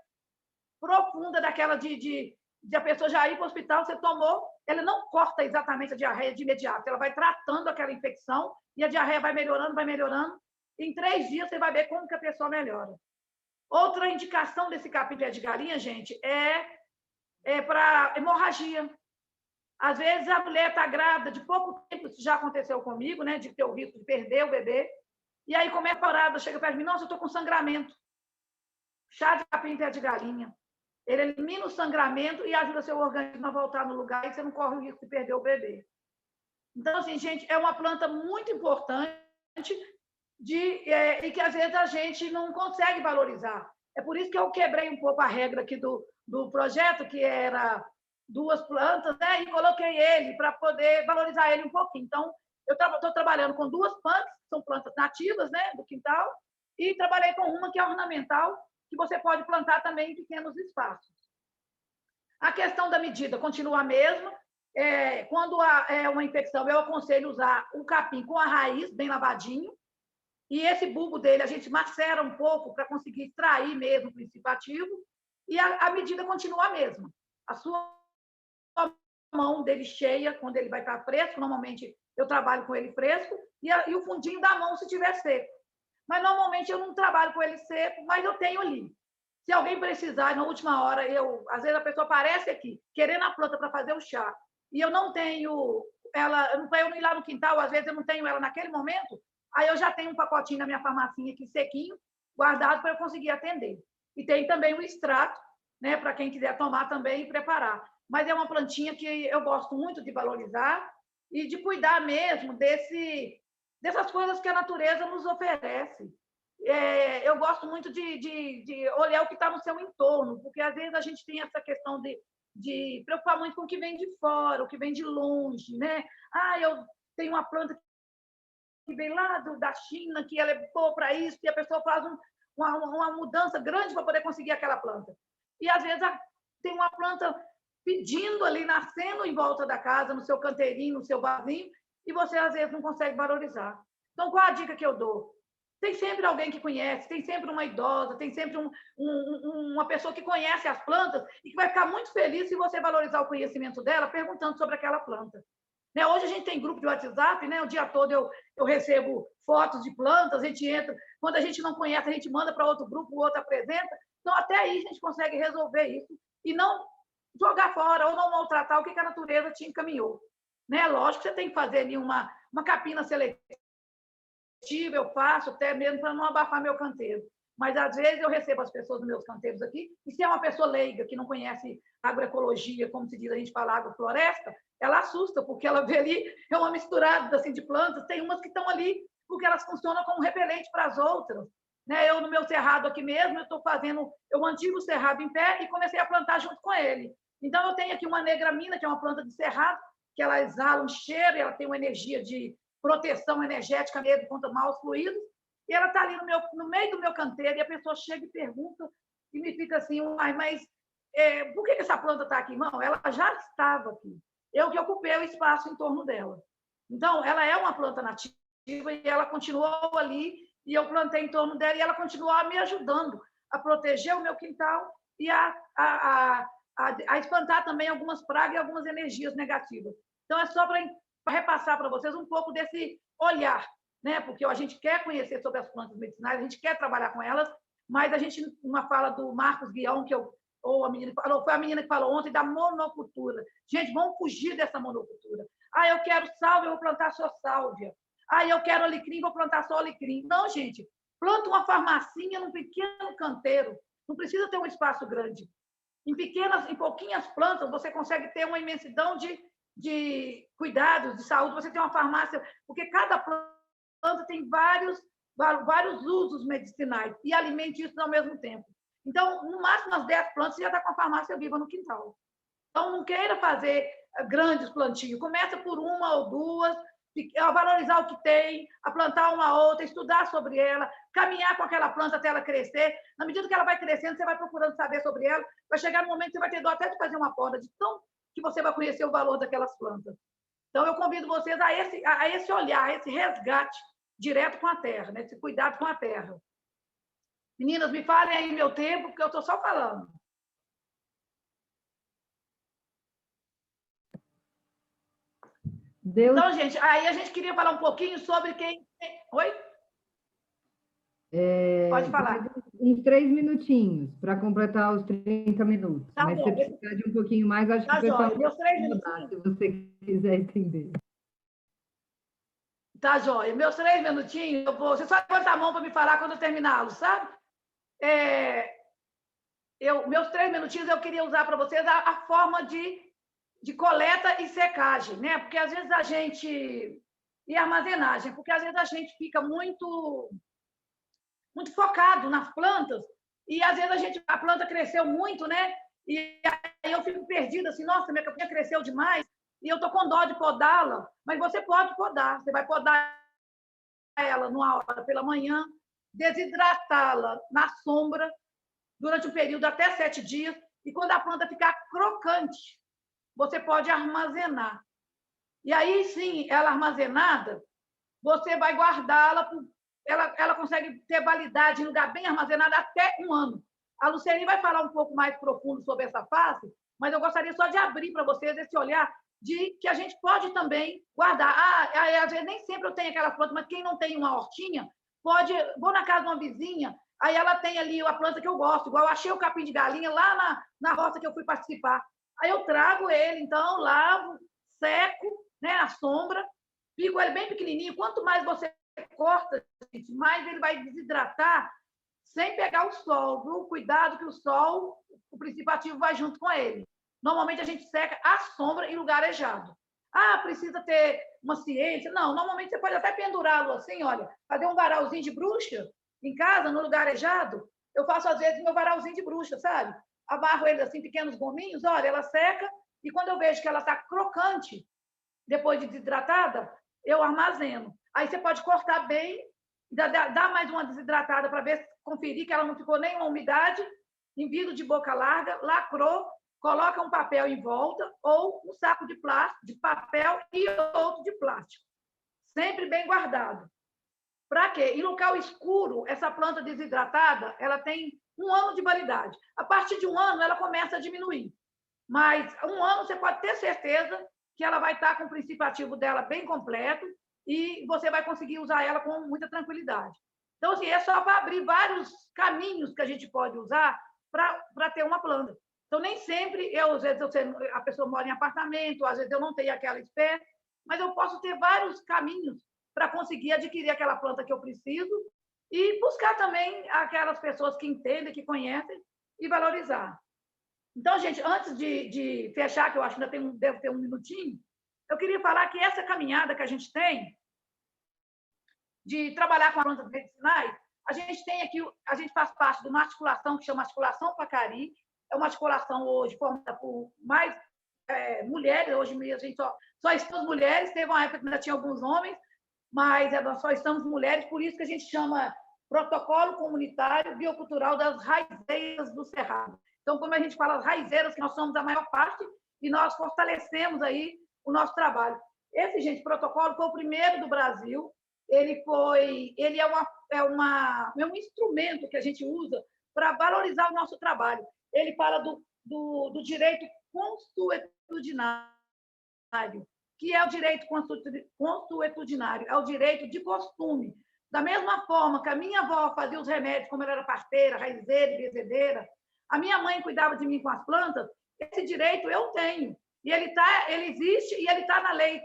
profunda, daquela de a pessoa já ir para o hospital, você tomou, ela não corta exatamente a diarreia de imediato, ela vai tratando aquela infecção e a diarreia vai melhorando, Em 3 dias, você vai ver como que a pessoa melhora. Outra indicação desse capim-pé de galinha, gente, é para hemorragia. Às vezes, a mulher está grávida de pouco tempo, isso já aconteceu comigo, né, de ter o risco de perder o bebê, e aí começa a parada, chega perto de mim, nossa, eu estou com sangramento. Chá de capim-pé de galinha. Ele elimina o sangramento e ajuda seu organismo a voltar no lugar e você não corre o risco de perder o bebê. Então, assim, gente, é uma planta muito importante e que, às vezes, a gente não consegue valorizar. É por isso que eu quebrei um pouco a regra aqui do projeto, que era 2 plantas, né? E coloquei ele para poder valorizar ele um pouquinho. Então, eu estou trabalhando com 2 plantas, que são plantas nativas, né, do quintal, e trabalhei com uma que é ornamental, que você pode plantar também em pequenos espaços. A questão da medida continua a mesma. Quando é uma infecção, eu aconselho usar o capim com a raiz bem lavadinho, e esse bulbo dele a gente macera um pouco para conseguir extrair mesmo o princípio ativo, e a medida continua a mesma. A sua mão dele cheia, quando ele vai estar fresco, normalmente eu trabalho com ele fresco, e o fundinho da mão se estiver seco. Mas normalmente eu não trabalho com ele seco, mas eu tenho ali. Se alguém precisar, na última hora, às vezes a pessoa aparece aqui, querendo a planta para fazer o chá, e eu não tenho ela, para eu não ir lá no quintal, às vezes eu não tenho ela naquele momento, aí eu já tenho um pacotinho na minha farmacinha aqui sequinho, guardado para eu conseguir atender. E tem também o extrato, né, para quem quiser tomar também e preparar. Mas é uma plantinha que eu gosto muito de valorizar e de cuidar mesmo dessas coisas que a natureza nos oferece. Eu gosto muito de olhar o que está no seu entorno, porque às vezes a gente tem essa questão de preocupar muito com o que vem de fora, o que vem de longe, né? Eu tenho uma planta que vem lá da China, que ela é boa para isso, e a pessoa faz uma mudança grande para poder conseguir aquela planta. E às vezes tem uma planta pedindo ali, nascendo em volta da casa, no seu canteirinho, no seu vasinho, e você às vezes não consegue valorizar. Então, qual a dica que eu dou? Tem sempre alguém que conhece, tem sempre uma idosa, tem sempre uma pessoa que conhece as plantas e que vai ficar muito feliz se você valorizar o conhecimento dela perguntando sobre aquela planta. Né? Hoje a gente tem grupo de WhatsApp, né? O dia todo eu recebo fotos de plantas, a gente entra, quando a gente não conhece, a gente manda para outro grupo, o outro apresenta. Então, até aí a gente consegue resolver isso e não jogar fora ou não maltratar o que a natureza te encaminhou. Né? Lógico que você tem que fazer ali uma capina seletiva, eu faço até mesmo para não abafar meu canteiro. Mas, às vezes, eu recebo as pessoas nos meus canteiros aqui, e se é uma pessoa leiga, que não conhece agroecologia, como se diz, a gente fala agrofloresta, ela assusta, porque ela vê ali, é uma misturada assim, de plantas, tem umas que estão ali porque elas funcionam como repelente para as outras. Né? Eu, no meu cerrado aqui mesmo, eu mantive o cerrado em pé e comecei a plantar junto com ele. Então, eu tenho aqui uma negramina, que é uma planta de cerrado, que ela exala um cheiro, ela tem uma energia de proteção energética mesmo contra maus fluidos, e ela está ali no meio do meu canteiro, e a pessoa chega e pergunta, e me fica assim, mas por que essa planta está aqui? Não, ela já estava aqui. Eu que ocupei o espaço em torno dela. Então, ela é uma planta nativa e ela continuou ali, e eu plantei em torno dela, e ela continuou me ajudando a proteger o meu quintal e a espantar também algumas pragas e algumas energias negativas. Então, é só para repassar para vocês um pouco desse olhar, né? Porque a gente quer conhecer sobre as plantas medicinais, a gente quer trabalhar com elas, mas a gente, uma fala do Marcos Guião, ou a menina que falou, foi a menina que falou ontem da monocultura. Gente, vamos fugir dessa monocultura. Ah, eu quero sálvia, eu vou plantar só sálvia. Ah, eu quero alecrim, vou plantar só alecrim. Não, gente, planta uma farmacinha num pequeno canteiro. Não precisa ter um espaço grande. Em pouquinhas plantas, você consegue ter uma imensidão de cuidados de saúde. Você tem uma farmácia, porque cada planta tem vários usos medicinais e alimentícios ao mesmo tempo. Então, no máximo, umas 10 plantas, você já está com a farmácia viva no quintal. Então, não queira fazer grandes plantios. Começa por uma ou duas, a valorizar o que tem, a plantar uma outra, estudar sobre ela, caminhar com aquela planta até ela crescer. Na medida que ela vai crescendo, você vai procurando saber sobre ela. Vai chegar no momento que você vai ter dó até de fazer uma poda, de tão que você vai conhecer o valor daquelas plantas. Então, eu convido vocês a esse olhar, a esse resgate direto com a terra, né? Esse cuidado com a terra. Meninas, me falem aí meu tempo, porque eu estou só falando. Então, gente, aí a gente queria falar um pouquinho sobre quem... Oi? Pode falar. Uns 3 minutinhos para completar os 30 minutos. Tá, mas bom. Se precisar de um pouquinho mais, acho que o pessoal meus 3 minutinhos, se você quiser entender. Tá, joia. Meus 3 minutinhos, você só levanta a mão para me falar quando eu terminá-lo, sabe? Meus 3 minutinhos eu queria usar para vocês a forma de coleta e secagem, né? Porque às vezes a gente... E armazenagem, porque às vezes a gente fica muito focado nas plantas e às vezes a planta cresceu muito, né? E aí eu fico perdida assim, nossa, minha capinha cresceu demais e eu tô com dó de podá-la, mas você pode podar, você vai podar ela numa hora pela manhã, desidratá-la na sombra durante um período até 7 dias e quando a planta ficar crocante, você pode armazenar. E aí, sim, ela armazenada, você vai guardá-la, ela consegue ter validade em lugar bem armazenado até 1 ano. A Luceli vai falar um pouco mais profundo sobre essa fase, mas eu gostaria só de abrir para vocês esse olhar de que a gente pode também guardar. Às vezes nem sempre eu tenho aquela planta, mas quem não tem uma hortinha, vou na casa de uma vizinha, aí ela tem ali a planta que eu gosto, igual eu achei o capim de galinha lá na roça que eu fui participar. Aí eu trago ele, então, lavo, seco, né, à sombra, pico ele bem pequenininho. Quanto mais você corta, gente, mais ele vai desidratar sem pegar o sol, viu? Cuidado que o sol, o princípio ativo vai junto com ele. Normalmente a gente seca à sombra em lugar arejado. Precisa ter uma ciência. Não, normalmente você pode até pendurá-lo assim, olha, fazer um varalzinho de bruxa em casa, no lugar arejado. Eu faço, às vezes, meu varalzinho de bruxa, sabe? Amarro ele assim, pequenos gominhos, olha, ela seca, e quando eu vejo que ela está crocante, depois de desidratada, eu armazeno. Aí você pode cortar bem, dar mais uma desidratada para ver, conferir que ela não ficou nenhuma umidade, em vidro de boca larga, lacrou, coloca um papel em volta ou um saco de plástico, de papel e outro de plástico. Sempre bem guardado. Para quê? Em local escuro, essa planta desidratada, ela tem 1 ano de validade. A partir de 1 ano, ela começa a diminuir. Mas 1 ano, você pode ter certeza que ela vai estar com o princípio ativo dela bem completo e você vai conseguir usar ela com muita tranquilidade. Então, assim, é só para abrir vários caminhos que a gente pode usar para ter uma planta. Então, nem sempre, às vezes, a pessoa mora em apartamento, às vezes eu não tenho aquela espécie, mas eu posso ter vários caminhos para conseguir adquirir aquela planta que eu preciso e buscar também aquelas pessoas que entendem, que conhecem e valorizar. Então, gente, antes de fechar, que eu acho que ainda deve ter um minutinho, eu queria falar que essa caminhada que a gente tem de trabalhar com plantas medicinais, a gente faz parte de uma articulação que chama Articulação Pacari, é uma articulação hoje formada por mais mulheres, hoje mesmo a gente só estamos mulheres, teve uma época que ainda tinha alguns homens, mas nós só estamos mulheres, por isso que a gente chama Protocolo Comunitário Biocultural das Raizeiras do Cerrado. Então, como a gente fala, as raizeiras, que nós somos a maior parte, e nós fortalecemos aí o nosso trabalho. Esse, gente, protocolo foi o primeiro do Brasil, ele é um instrumento que a gente usa para valorizar o nosso trabalho. Ele fala do direito consuetudinário, que é o direito consuetudinário, é o direito de costume. Da mesma forma que a minha avó fazia os remédios, como ela era parteira, raizeira e bezedeira, a minha mãe cuidava de mim com as plantas, esse direito eu tenho. E ele existe e ele está na Lei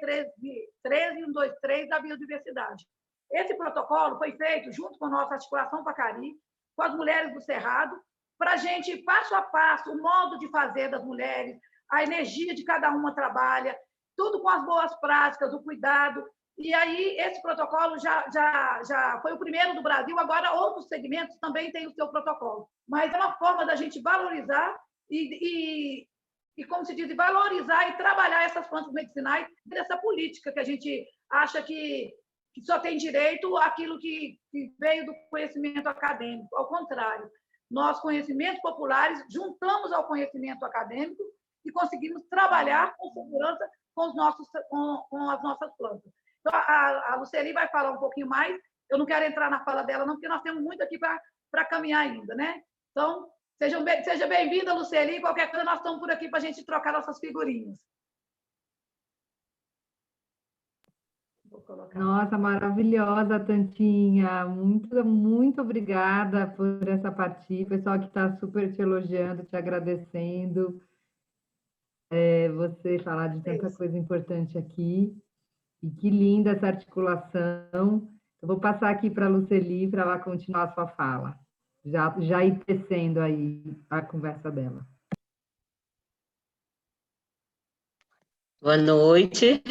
13.123 da Biodiversidade. Esse protocolo foi feito junto com a nossa articulação Pacari, com as mulheres do Cerrado, para a gente, passo a passo, o modo de fazer das mulheres, a energia de cada uma trabalha, tudo com as boas práticas, o cuidado. E aí, esse protocolo já foi o primeiro do Brasil, agora outros segmentos também têm o seu protocolo. Mas é uma forma da gente valorizar e como se diz, valorizar e trabalhar essas plantas medicinais dessa política que a gente acha que só tem direito àquilo que veio do conhecimento acadêmico. Ao contrário, nós, conhecimentos populares, juntamos ao conhecimento acadêmico e conseguimos trabalhar com segurança com as nossas plantas. Então, a Luceli vai falar um pouquinho mais. Eu não quero entrar na fala dela, não, porque nós temos muito aqui para caminhar ainda, né? Então, seja bem-vinda, Luceli. Qualquer coisa, nós estamos por aqui para a gente trocar nossas figurinhas. Nossa, maravilhosa, Tantinha. Muito, muito obrigada por essa partilha. O pessoal que está super te elogiando, te agradecendo. Você falar de tanta coisa importante aqui. E que linda essa articulação. Eu vou passar aqui para a Luceli para ela continuar a sua fala. Já ir tecendo aí a conversa dela. Boa noite.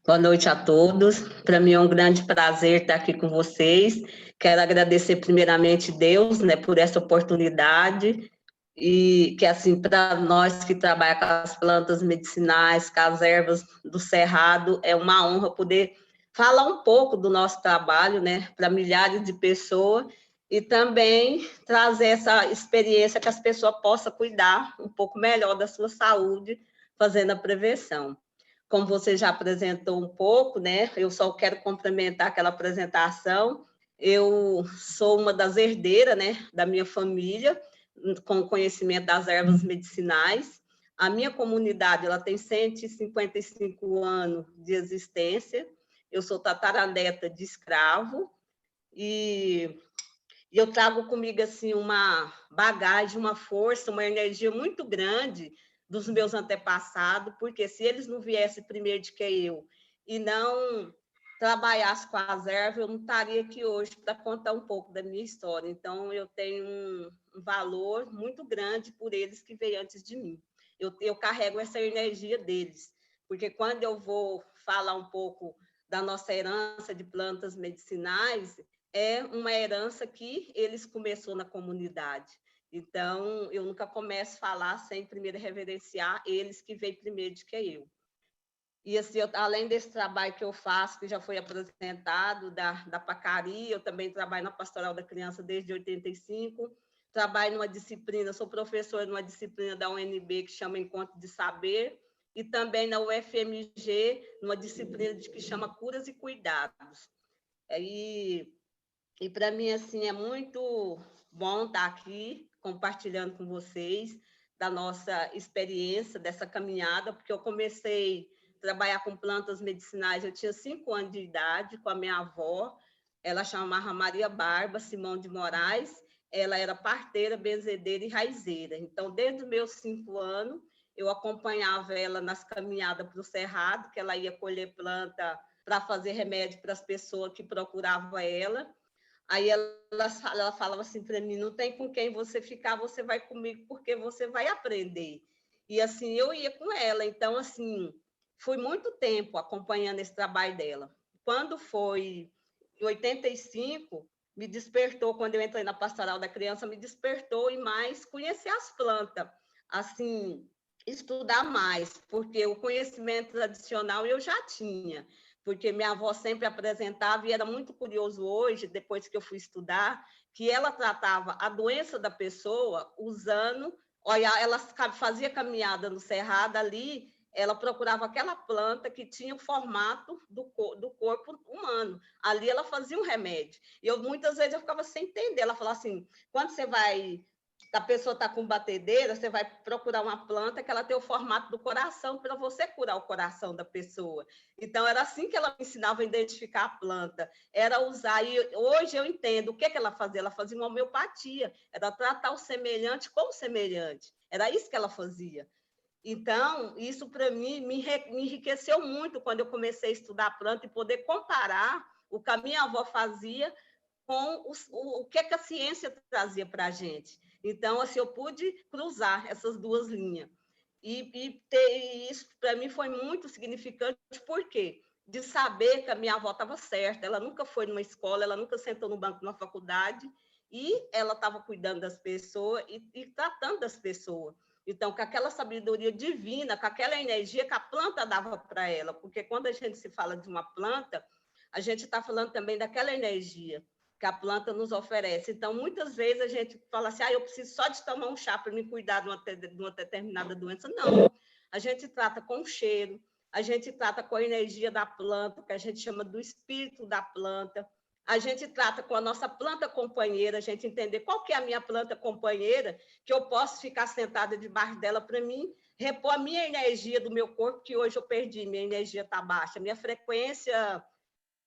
Boa noite a todos. Para mim é um grande prazer estar aqui com vocês. Quero agradecer primeiramente Deus, né, por essa oportunidade e que assim para nós que trabalhamos com as plantas medicinais, com as ervas do Cerrado, é uma honra poder falar um pouco do nosso trabalho, né, para milhares de pessoas e também trazer essa experiência que as pessoas possam cuidar um pouco melhor da sua saúde, fazendo a prevenção. Como você já apresentou um pouco, né? Eu só quero complementar aquela apresentação. Eu sou uma das herdeiras, né, da minha família, com conhecimento das ervas medicinais. A minha comunidade ela tem 155 anos de existência. Eu sou tataraneta de escravo e eu trago comigo assim uma bagagem, uma força, uma energia muito grande dos meus antepassados, porque se eles não viessem primeiro do que eu e não trabalhassem com as ervas, eu não estaria aqui hoje para contar um pouco da minha história. Então, eu tenho um valor muito grande por eles que veio antes de mim. Eu carrego essa energia deles, porque quando eu vou falar um pouco da nossa herança de plantas medicinais, é uma herança que eles começou na comunidade. Então, eu nunca começo a falar sem primeiro reverenciar eles que veio primeiro do que eu. E, assim, além desse trabalho que eu faço, que já foi apresentado, da Pacari, eu também trabalho na Pastoral da Criança desde 85, trabalho numa disciplina, sou professora numa disciplina da UNB que chama Encontro de Saber, e também na UFMG, numa disciplina que chama Curas e Cuidados. E para mim, assim, é muito bom estar aqui, compartilhando com vocês da nossa experiência, dessa caminhada, porque eu comecei a trabalhar com plantas medicinais, eu tinha 5 anos de idade, com a minha avó, ela chamava Maria Barba Simão de Moraes, ela era parteira, benzedeira e raizeira. Então, desde os meus 5 anos, eu acompanhava ela nas caminhadas para o Cerrado, que ela ia colher planta para fazer remédio para as pessoas que procuravam ela. Aí ela falava assim para mim, não tem com quem você ficar, você vai comigo, porque você vai aprender. E assim, eu ia com ela. Então, assim, fui muito tempo acompanhando esse trabalho dela. Quando foi em 85, me despertou, quando eu entrei na Pastoral da Criança, me despertou e mais conhecer as plantas, assim, estudar mais, porque o conhecimento tradicional eu já tinha, porque minha avó sempre apresentava, e era muito curioso hoje, depois que eu fui estudar, que ela tratava a doença da pessoa usando, olha, ela fazia caminhada no Cerrado ali, ela procurava aquela planta que tinha o formato do corpo humano. Ali ela fazia um remédio. E muitas vezes eu ficava sem entender. Ela falava assim, quando você vai... A pessoa está com batedeira, você vai procurar uma planta que ela tem o formato do coração para você curar o coração da pessoa. Então, era assim que ela me ensinava a identificar a planta. Era usar... E hoje eu entendo o que ela fazia. Ela fazia uma homeopatia. Era tratar o semelhante com o semelhante. Era isso que ela fazia. Então, isso para mim me enriqueceu muito quando eu comecei a estudar planta e poder comparar o que a minha avó fazia com o que a ciência trazia para a gente. Então, assim, eu pude cruzar essas duas linhas. E isso, para mim, foi muito significante, por quê? De saber que a minha avó estava certa, ela nunca foi numa escola, ela nunca sentou no banco de uma faculdade, e ela estava cuidando das pessoas e tratando das pessoas. Então, com aquela sabedoria divina, com aquela energia que a planta dava para ela, porque quando a gente se fala de uma planta, a gente está falando também daquela energia que a planta nos oferece. Então, muitas vezes a gente fala assim, eu preciso só de tomar um chá para me cuidar de uma determinada doença. Não, a gente trata com o cheiro, a gente trata com a energia da planta, que a gente chama do espírito da planta, a gente trata com a nossa planta companheira, a gente entender qual que é a minha planta companheira, que eu posso ficar sentada debaixo dela para mim, repor a minha energia do meu corpo, que hoje eu perdi, minha energia está baixa, minha frequência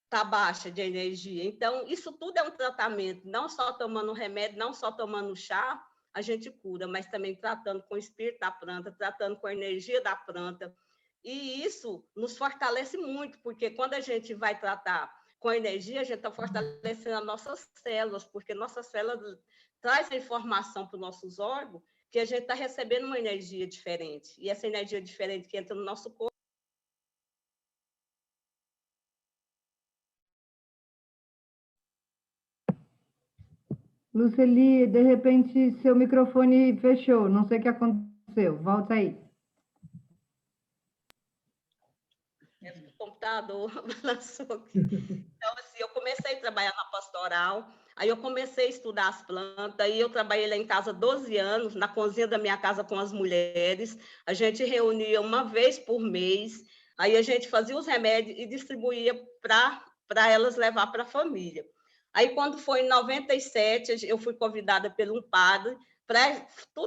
está baixa de energia. Então, isso tudo é um tratamento, não só tomando remédio, não só tomando chá, a gente cura, mas também tratando com o espírito da planta, tratando com a energia da planta. E isso nos fortalece muito, porque quando a gente vai tratar com a energia, a gente está fortalecendo as nossas células, porque nossas células trazem informação para os nossos órgãos que a gente está recebendo uma energia diferente. E essa energia diferente que entra no nosso corpo. Luceli, de repente seu microfone fechou, não sei o que aconteceu, volta aí. O computador balançou aqui. Então, assim, eu comecei a trabalhar na pastoral, aí eu comecei a estudar as plantas, aí eu trabalhei lá em casa 12 anos, na cozinha da minha casa com as mulheres, a gente reunia uma vez por mês, aí a gente fazia os remédios e distribuía para elas levar para a família. Aí, quando foi em 97, eu fui convidada por um padre,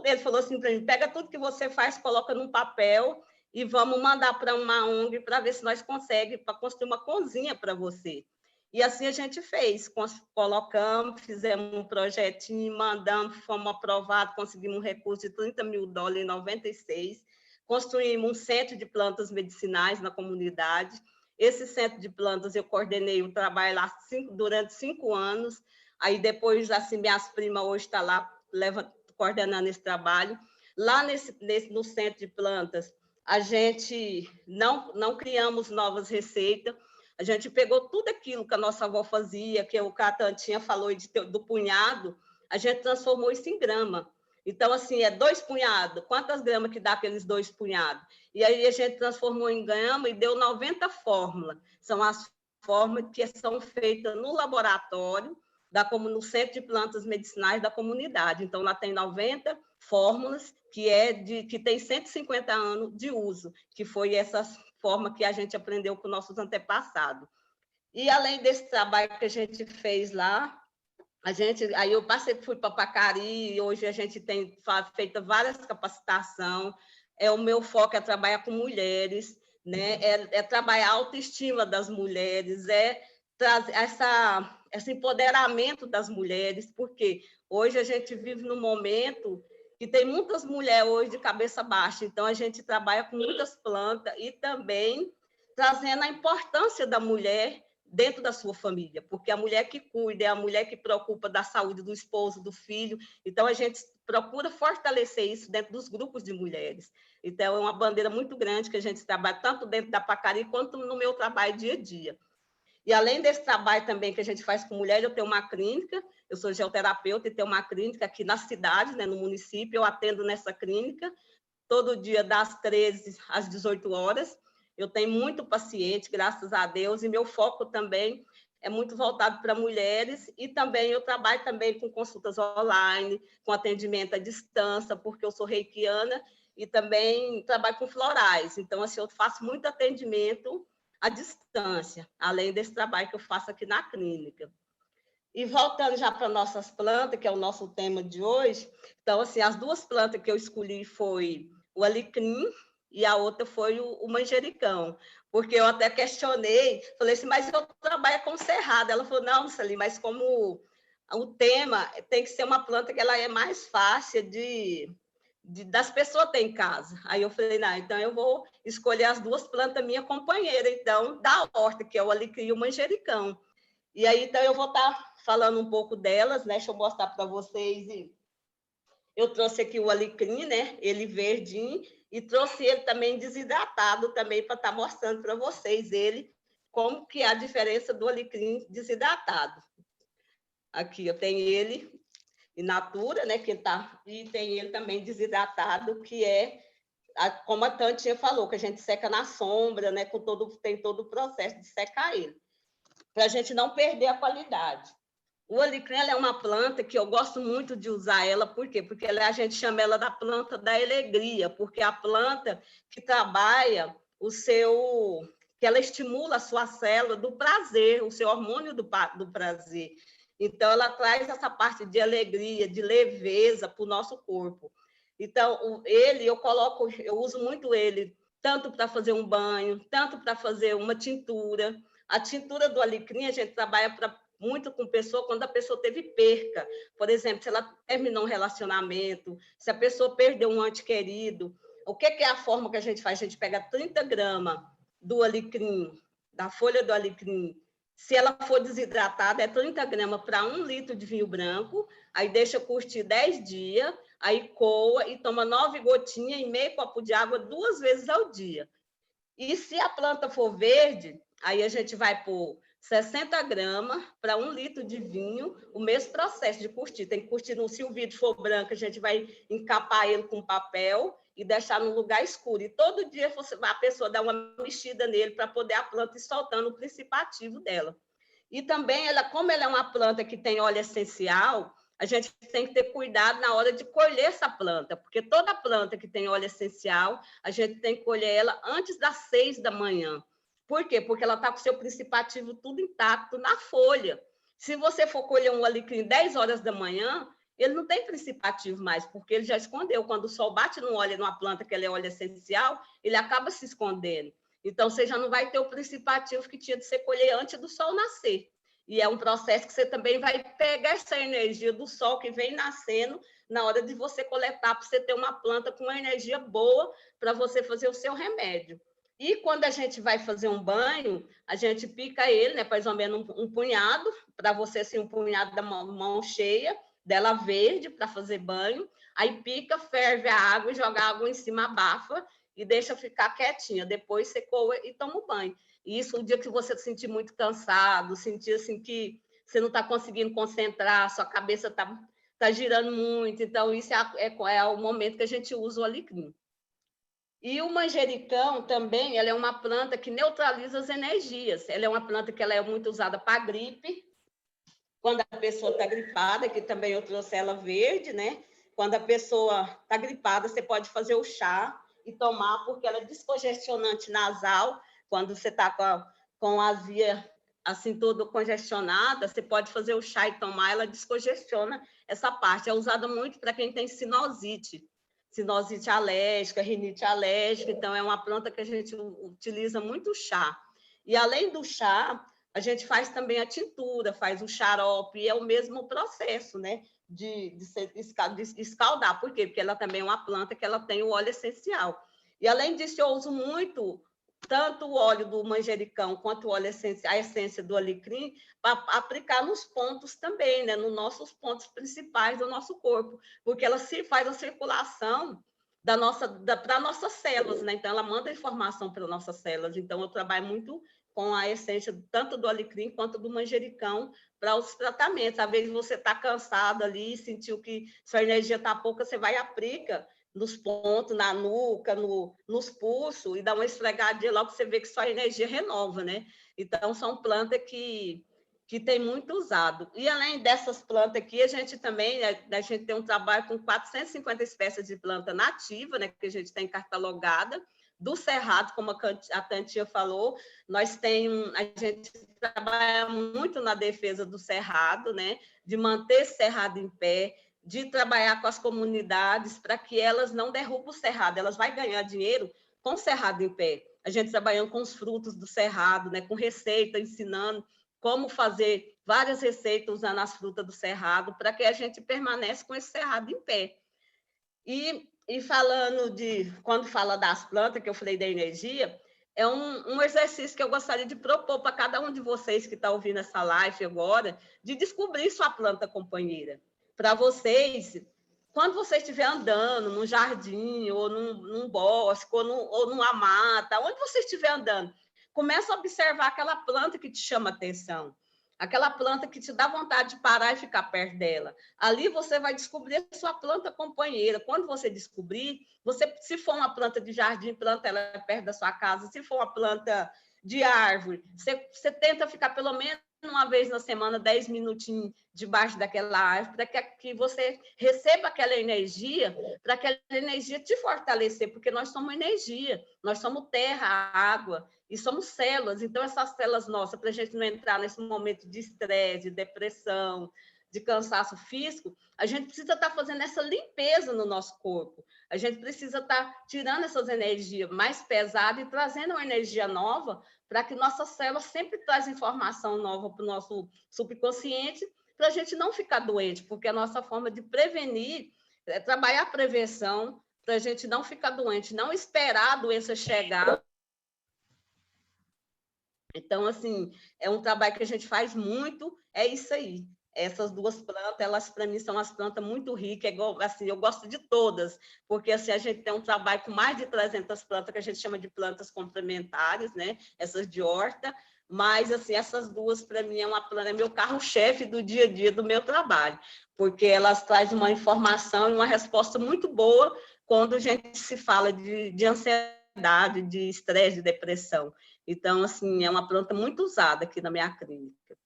ele falou assim para mim, pega tudo que você faz, coloca num papel e vamos mandar para uma ONG para ver se nós conseguimos para construir uma cozinha para você. E assim a gente fez, colocamos, fizemos um projetinho, mandamos, fomos aprovados, conseguimos um recurso de $30 mil em 96, construímos um centro de plantas medicinais na comunidade. Esse centro de plantas eu coordenei o trabalho lá durante 5 anos, aí depois, assim, minhas primas hoje estão lá coordenando esse trabalho. Lá no centro de plantas, a gente não criamos novas receitas, a gente pegou tudo aquilo que a nossa avó fazia, que o Catantinha falou do punhado, a gente transformou isso em grama. Então, assim, 2 punhados. Quantas gramas que dá aqueles 2 punhados? E aí a gente transformou em grama e deu 90 fórmulas. São as fórmulas que são feitas no laboratório, no Centro de Plantas Medicinais da comunidade. Então, lá tem 90 fórmulas que tem 150 anos de uso, que foi essa forma que a gente aprendeu com nossos antepassados. E, além desse trabalho que a gente fez lá, Aí eu fui para Pacari, e hoje a gente tem feito várias capacitações. O meu foco é trabalhar com mulheres, né? É trabalhar a autoestima das mulheres, trazer esse empoderamento das mulheres, porque hoje a gente vive num momento que tem muitas mulheres hoje de cabeça baixa, então a gente trabalha com muitas plantas e também trazendo a importância da mulher dentro da sua família, porque a mulher que cuida é a mulher que preocupa da saúde do esposo, do filho, então a gente procura fortalecer isso dentro dos grupos de mulheres. Então, é uma bandeira muito grande que a gente trabalha tanto dentro da Pacari quanto no meu trabalho dia a dia. E além desse trabalho também que a gente faz com mulheres, eu tenho uma clínica, eu sou geoterapeuta e tenho uma clínica aqui na cidade, né, no município, eu atendo nessa clínica, todo dia das 13 às 18 horas. Eu tenho muito paciente, graças a Deus, e meu foco também é muito voltado para mulheres, e também eu trabalho também com consultas online, com atendimento à distância, porque eu sou reikiana, e também trabalho com florais. Então, assim, eu faço muito atendimento à distância, além desse trabalho que eu faço aqui na clínica. E voltando já para nossas plantas, que é o nosso tema de hoje, então, assim, as duas plantas que eu escolhi foi o alecrim e a outra foi o manjericão, porque eu até questionei, falei assim, mas eu trabalho com cerrado. Ela falou, não, Salim, mas como o tema tem que ser uma planta que ela é mais fácil das pessoas ter em casa. Aí eu falei, não, então eu vou escolher as duas plantas minha companheira, então, da horta, que é o alecrim e o manjericão. E aí, então, eu vou estar falando um pouco delas, né? Deixa eu mostrar para vocês. Eu trouxe aqui o alecrim, né? Ele verdinho, e trouxe ele também desidratado também para estar mostrando para vocês ele, como que é a diferença do alecrim desidratado. Aqui eu tenho ele in natura, né? Que tá, e tem ele também desidratado, que é como a Tantinha falou, que a gente seca na sombra, né? Tem todo o processo de secar ele, para a gente não perder a qualidade. O alecrim é uma planta que eu gosto muito de usar ela, por quê? Porque a gente chama ela da planta da alegria, porque é a planta que trabalha que ela estimula a sua célula do prazer, o seu hormônio do prazer. Então, ela traz essa parte de alegria, de leveza para o nosso corpo. Então, eu uso muito ele, tanto para fazer um banho, tanto para fazer uma tintura. A tintura do alecrim, a gente trabalha muito com pessoa quando a pessoa teve perca. Por exemplo, se ela terminou um relacionamento, se a pessoa perdeu um ente querido, o que é a forma que a gente faz? A gente pega 30 gramas do alecrim, da folha do alecrim. Se ela for desidratada, é 30 gramas para 1 litro de vinho branco, aí deixa curtir 10 dias, aí coa e toma 9 gotinhas e meio copo de água 2 vezes ao dia. E se a planta for verde, aí a gente vai pôr 60 gramas para 1 litro de vinho, o mesmo processo de curtir. Tem que curtir, se o vidro for branco, a gente vai encapar ele com papel e deixar num lugar escuro. E todo dia a pessoa dá uma mexida nele para poder a planta ir soltando o princípio ativo dela. E também, como ela é uma planta que tem óleo essencial, a gente tem que ter cuidado na hora de colher essa planta, porque toda planta que tem óleo essencial, a gente tem que colher ela antes das 6 da manhã. Por quê? Porque ela está com o seu princípio ativo tudo intacto na folha. Se você for colher um alecrim 10 horas da manhã, ele não tem princípio ativo mais, porque ele já escondeu. Quando o sol bate no óleo, numa planta que ela é óleo essencial, ele acaba se escondendo. Então, você já não vai ter o princípio ativo que tinha de ser colher antes do sol nascer. E é um processo que você também vai pegar essa energia do sol que vem nascendo na hora de você coletar, para você ter uma planta com uma energia boa para você fazer o seu remédio. E quando a gente vai fazer um banho, a gente pica ele, né, mais ou menos um punhado, para você, assim, um punhado da mão cheia, dela verde, para fazer banho. Aí pica, ferve a água, joga a água em cima, abafa e deixa ficar quietinha. Depois você coa e toma o banho. E isso, o dia que você se sentir muito cansado, sentir assim que você não está conseguindo concentrar, sua cabeça está girando muito. Então, isso é o momento que a gente usa o alecrim. E o manjericão também, ela é uma planta que neutraliza as energias. Ela é uma planta que ela é muito usada para gripe, quando a pessoa está gripada, que também eu trouxe ela verde, né? Quando a pessoa está gripada, você pode fazer o chá e tomar, porque ela é descongestionante nasal, quando você está com azia assim, toda congestionada, você pode fazer o chá e tomar, ela descongestiona essa parte. É usada muito para quem tem sinusite alérgica, rinite alérgica, então é uma planta que a gente utiliza muito o chá. E além do chá, a gente faz também a tintura, faz o xarope, e é o mesmo processo, né? De escaldar. Por quê? Porque ela também é uma planta que ela tem o óleo essencial. E além disso, eu uso muito tanto o óleo do manjericão quanto o óleo a essência do alecrim, para aplicar nos pontos também, né? Nos nossos pontos principais do nosso corpo, porque ela se faz a circulação para nossas células, né? Então, ela manda informação para nossas células. Então, eu trabalho muito com a essência tanto do alecrim quanto do manjericão para os tratamentos. Às vezes você está cansado ali, sentiu que sua energia está pouca, você vai e aplica nos pontos, na nuca, nos pulsos, e dá uma esfregadinha, logo você vê que sua energia renova, né? Então, são plantas que tem muito usado. E, além dessas plantas aqui, a gente também a gente tem um trabalho com 450 espécies de planta nativa, né, que a gente tem catalogada, do Cerrado, como a Tantia falou, a gente trabalha muito na defesa do Cerrado, né, de manter esse Cerrado em pé, de trabalhar com as comunidades para que elas não derrubem o Cerrado, elas vão ganhar dinheiro com o Cerrado em pé. A gente trabalhando com os frutos do Cerrado, né, com receita, ensinando como fazer várias receitas usando as frutas do Cerrado para que a gente permaneça com esse Cerrado em pé. E falando quando fala das plantas, que eu falei da energia, é um exercício que eu gostaria de propor para cada um de vocês que está ouvindo essa live agora, de descobrir sua planta companheira. Para vocês, quando você estiver andando num jardim, ou num bosque, ou numa mata, onde você estiver andando, começa a observar aquela planta que te chama atenção, aquela planta que te dá vontade de parar e ficar perto dela. Ali você vai descobrir a sua planta companheira. Quando você descobrir, se for uma planta de jardim, planta ela perto da sua casa. Se for uma planta de árvore, você tenta ficar pelo menos uma vez na semana, 10 minutinhos debaixo daquela árvore, para que você receba aquela energia, para aquela energia te fortalecer, porque nós somos energia, nós somos terra, água, e somos células. Então, essas células nossas, para a gente não entrar nesse momento de estresse, de depressão, de cansaço físico, a gente precisa estar fazendo essa limpeza no nosso corpo. A gente precisa estar tirando essas energias mais pesadas e trazendo uma energia nova para que nossas células sempre trazem informação nova para o nosso subconsciente, para a gente não ficar doente, porque a nossa forma de prevenir é trabalhar a prevenção, para a gente não ficar doente, não esperar a doença chegar. Então, assim, é um trabalho que a gente faz muito, é isso aí. Essas duas plantas, elas, para mim, são as plantas muito ricas, assim, eu gosto de todas, porque assim, a gente tem um trabalho com mais de 300 plantas, que a gente chama de plantas complementares, né? Essas de horta, mas, assim, essas duas, para mim, é meu carro-chefe do dia a dia do meu trabalho, porque elas trazem uma informação e uma resposta muito boa quando a gente se fala de ansiedade, de estresse, de depressão. Então, assim, é uma planta muito usada aqui na minha clínica.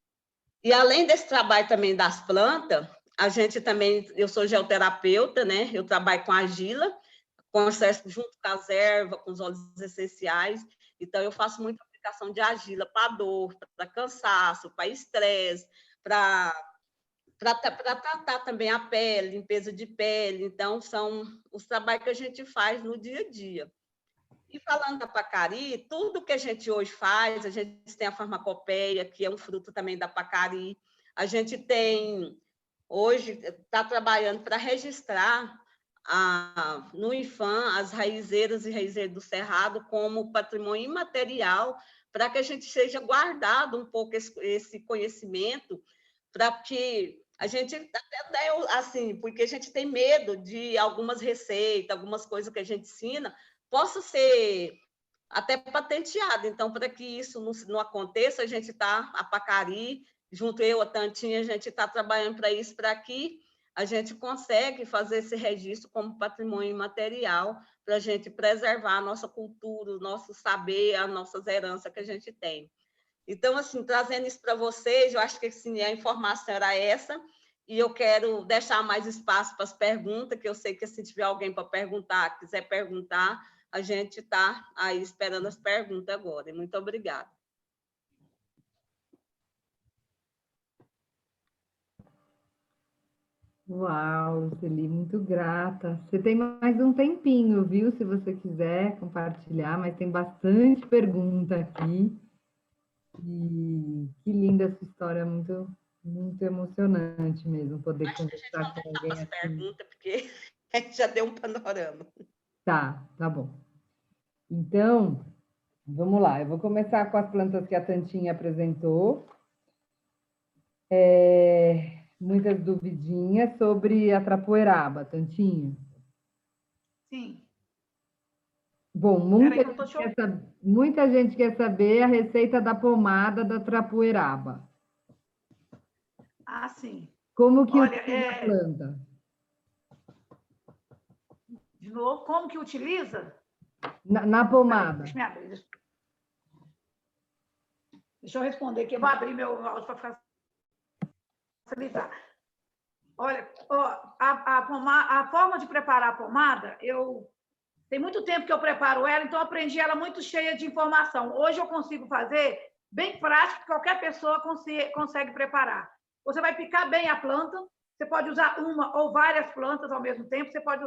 E além desse trabalho também das plantas, a gente também, eu sou geoterapeuta, né? Eu trabalho com argila, junto com as ervas, com os óleos essenciais. Então, eu faço muita aplicação de argila para dor, para cansaço, para estresse, para tratar também a pele, limpeza de pele. Então, são os trabalhos que a gente faz no dia a dia. E falando da pacari, tudo que a gente hoje faz, a gente tem a farmacopeia, que é um fruto também da pacari. A gente tem, hoje, está trabalhando para registrar no IFAM as raizeiras e raizeiros do Cerrado como patrimônio imaterial, para que a gente seja guardado um pouco esse conhecimento, para que a gente, até assim, porque a gente tem medo de algumas receitas, algumas coisas que a gente ensina, possa ser até patenteado. Então, para que isso não aconteça, a gente está, a Pacari, junto eu, a Tantinha, a gente está trabalhando para isso, para que a gente consegue fazer esse registro como patrimônio imaterial, para a gente preservar a nossa cultura, o nosso saber, as nossas heranças que a gente tem. Então, assim, trazendo isso para vocês, eu acho que assim, a informação era essa, e eu quero deixar mais espaço para as perguntas, que eu sei que se tiver alguém para perguntar, quiser perguntar, a gente está aí esperando as perguntas agora. Muito obrigada. Uau, Celi, muito grata. Você tem mais um tempinho, viu? Se você quiser compartilhar, mas tem bastante pergunta aqui. E que linda essa história, muito, muito emocionante mesmo, poder Acho que a gente conversar vai com voltar para alguém as assim. perguntas, porque a gente já deu um panorama. Tá bom. Então, vamos lá. Eu vou começar com as plantas que a Tantinha apresentou. Muitas duvidinhas sobre a trapoeraba, Tantinha. Sim. Bom, Peraí que eu tô chorando. muita gente quer saber a receita da pomada da trapoeraba. Ah, sim. Como que Olha, utiliza a planta? de novo, como que utiliza? Na Peraí, pomada. deixa eu me abrir. Deixa eu responder aqui. Eu vou abrir meu áudio para facilitar. Olha, a forma de preparar a pomada, tem muito tempo que eu preparo ela, então eu aprendi ela muito cheia de informação. Hoje eu consigo fazer bem prático, qualquer pessoa consegue preparar. Você vai picar bem a planta, você pode usar uma ou várias plantas ao mesmo tempo, você pode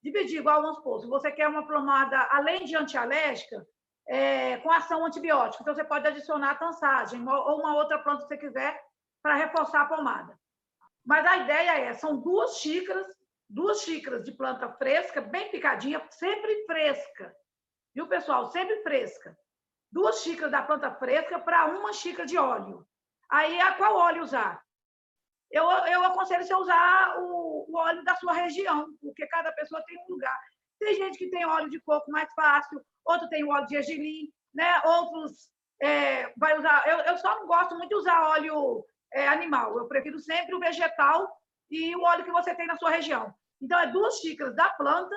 dividir igual, vamos supor, se você quer uma pomada, além de antialérgica, com ação antibiótica, então você pode adicionar tansagem ou uma outra planta que você quiser para reforçar a pomada. Mas a ideia são 2 xícaras de planta fresca, bem picadinha, sempre fresca. Viu, pessoal? Sempre fresca. 2 xícaras da planta fresca para 1 xícara de óleo. Aí, qual óleo usar? Eu aconselho você usar o óleo da sua região, porque cada pessoa tem um lugar. Tem gente que tem óleo de coco mais fácil, outro tem óleo de gergelim, né? Outros vai usar... Eu só não gosto muito de usar óleo animal. Eu prefiro sempre o vegetal e o óleo que você tem na sua região. Então, 2 xícaras da planta,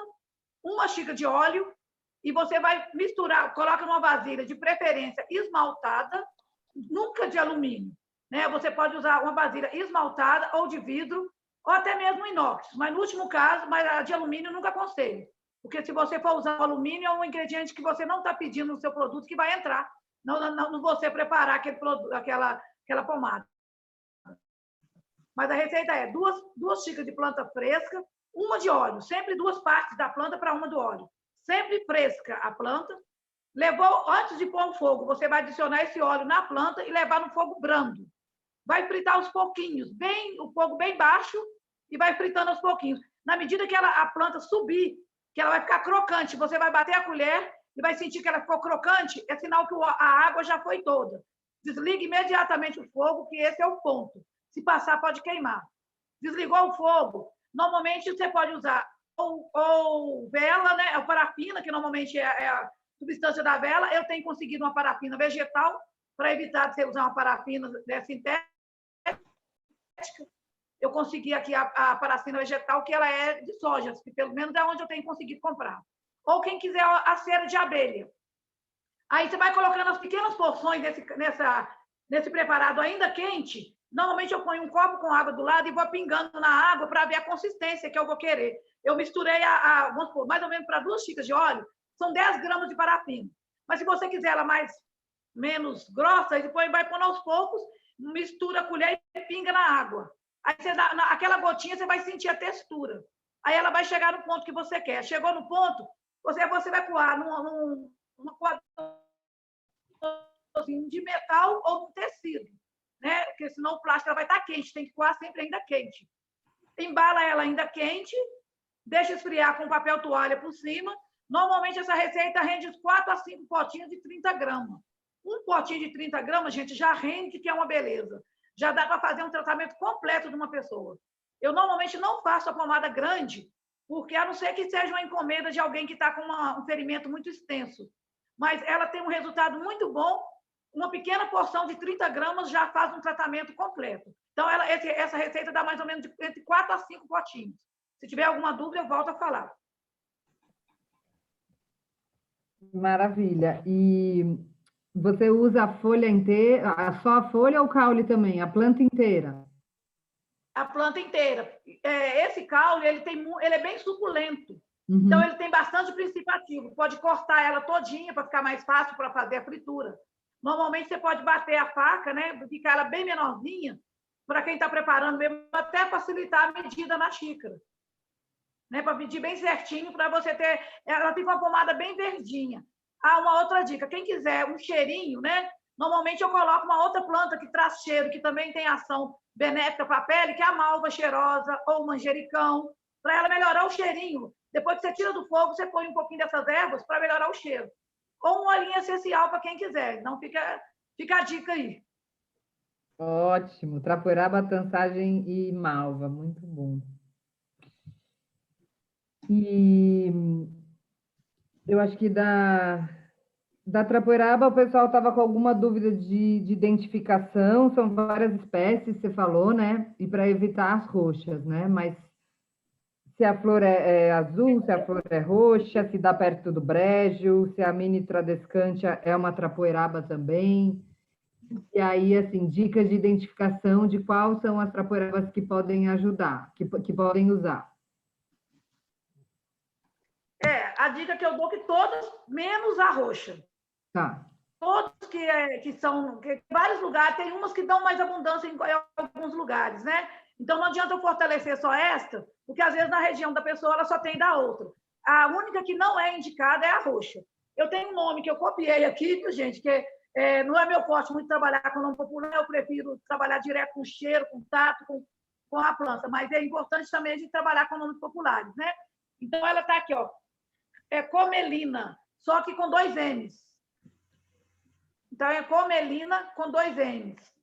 1 xícara de óleo, e você vai misturar, coloca numa vasilha, de preferência esmaltada, nunca de alumínio. Né? Você pode usar uma vasilha esmaltada ou de vidro, ou até mesmo inox. Mas no último caso, mas a de alumínio nunca aconselho. Porque se você for usar alumínio, é um ingrediente que você não está pedindo no seu produto que vai entrar no você preparar aquele produto, aquela pomada. Mas a receita é 2 xícaras de planta fresca, 1 de óleo, sempre 2 partes da planta para 1 do óleo. Sempre fresca a planta. Levou, antes de pôr no fogo, você vai adicionar esse óleo na planta e levar no fogo brando. Vai fritar aos pouquinhos, o fogo bem baixo, e vai fritando aos pouquinhos. Na medida que a planta subir, que ela vai ficar crocante, você vai bater a colher e vai sentir que ela ficou crocante, é sinal que a água já foi toda. Desligue imediatamente o fogo, que esse é o ponto. Se passar, pode queimar. Desligou o fogo, normalmente você pode usar ou vela, né? A parafina, que normalmente é a substância da vela. Eu tenho conseguido uma parafina vegetal, para evitar de você usar uma parafina sintética. Eu consegui aqui a parafina vegetal, que ela é de soja, que pelo menos é onde eu tenho conseguido comprar. Ou quem quiser a cera de abelha. Aí você vai colocando as pequenas porções nesse preparado ainda quente. Normalmente eu ponho um copo com água do lado e vou pingando na água para ver a consistência que eu vou querer. Eu misturei, vamos supor, mais ou menos para 2 xícaras de óleo, são 10 gramas de parafina. Mas se você quiser ela menos grossa, depois vai pôr aos poucos, mistura a colher e pinga na água. Aí você dá, aquela gotinha, você vai sentir a textura. Aí ela vai chegar no ponto que você quer. Chegou no ponto, você vai coar numa coadora de metal ou num tecido, né? Porque senão o plástico vai estar quente, tem que coar sempre ainda quente. Embala ela ainda quente, deixa esfriar com papel toalha por cima. Normalmente essa receita rende 4 a 5 potinhos de 30 gramas. Um potinho de 30 gramas, gente, já rende, que é uma beleza. Já dá para fazer um tratamento completo de uma pessoa. Eu normalmente não faço a pomada grande, porque a não ser que seja uma encomenda de alguém que está com um ferimento muito extenso. Mas ela tem um resultado muito bom. Uma pequena porção de 30 gramas já faz um tratamento completo. Então, essa receita dá mais ou menos entre 4 a 5 potinhos. Se tiver alguma dúvida, eu volto a falar. Maravilha. E você usa a folha inteira, só a folha ou o caule também? A planta inteira? A planta inteira. Esse caule, ele é bem suculento. Uhum. Então, ele tem bastante princípio ativo. Pode cortar ela todinha para ficar mais fácil para fazer a fritura. Normalmente, você pode bater a faca, né? Ficar ela bem menorzinha, para quem está preparando mesmo, até facilitar a medida na xícara. Né? Para medir bem certinho, para você ter... Ela fica uma pomada bem verdinha. Ah, uma outra dica, quem quiser um cheirinho, né? Normalmente eu coloco uma outra planta que traz cheiro, que também tem ação benéfica para a pele, que é a malva cheirosa ou o manjericão, para ela melhorar o cheirinho. Depois que você tira do fogo, você põe um pouquinho dessas ervas para melhorar o cheiro. Ou um olhinho essencial para quem quiser. Então, fica a dica aí. Ótimo. Trapoeraba, tansagem e malva. Muito bom. E eu acho que da trapoeraba o pessoal estava com alguma dúvida de identificação. São várias espécies, você falou, né? E para evitar as roxas, né? Mas se a flor é azul, se a flor é roxa, se dá perto do brejo, se a mini tradescantia é uma trapoeraba também. E aí, assim, dicas de identificação de quais são as trapoerabas que podem ajudar, que podem usar. A dica que eu dou é que todas, menos a roxa. Tá. Todos que são... Que vários lugares, tem umas que dão mais abundância em alguns lugares, né? Então, não adianta eu fortalecer só esta, porque às vezes na região da pessoa ela só tem da outra. A única que não é indicada é a roxa. Eu tenho um nome que eu copiei aqui, viu, gente, que não é meu forte muito trabalhar com o nome popular, eu prefiro trabalhar direto com cheiro, com tato, com a planta, mas é importante também a gente trabalhar com nomes populares, né? Então, ela está aqui, ó, é comelina, só que com 2 N's. Então, é comelina com 2 N's.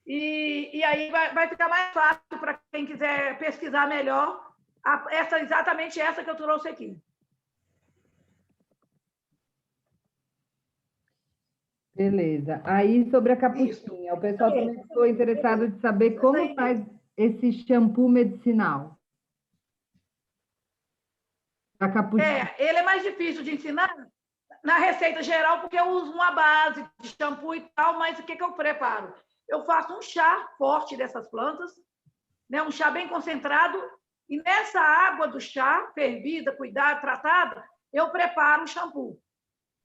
E aí vai ficar mais fácil para quem quiser pesquisar melhor, exatamente essa que eu trouxe aqui. Beleza. Aí, sobre a capuchinha, o pessoal também ficou interessado de saber como faz esse shampoo medicinal. A capuchinha. Ele é mais difícil de ensinar na receita geral, porque eu uso uma base de shampoo e tal, mas o que eu preparo? Eu faço um chá forte dessas plantas, né? Um chá bem concentrado, e nessa água do chá, fervida, cuidada, tratada, eu preparo o shampoo.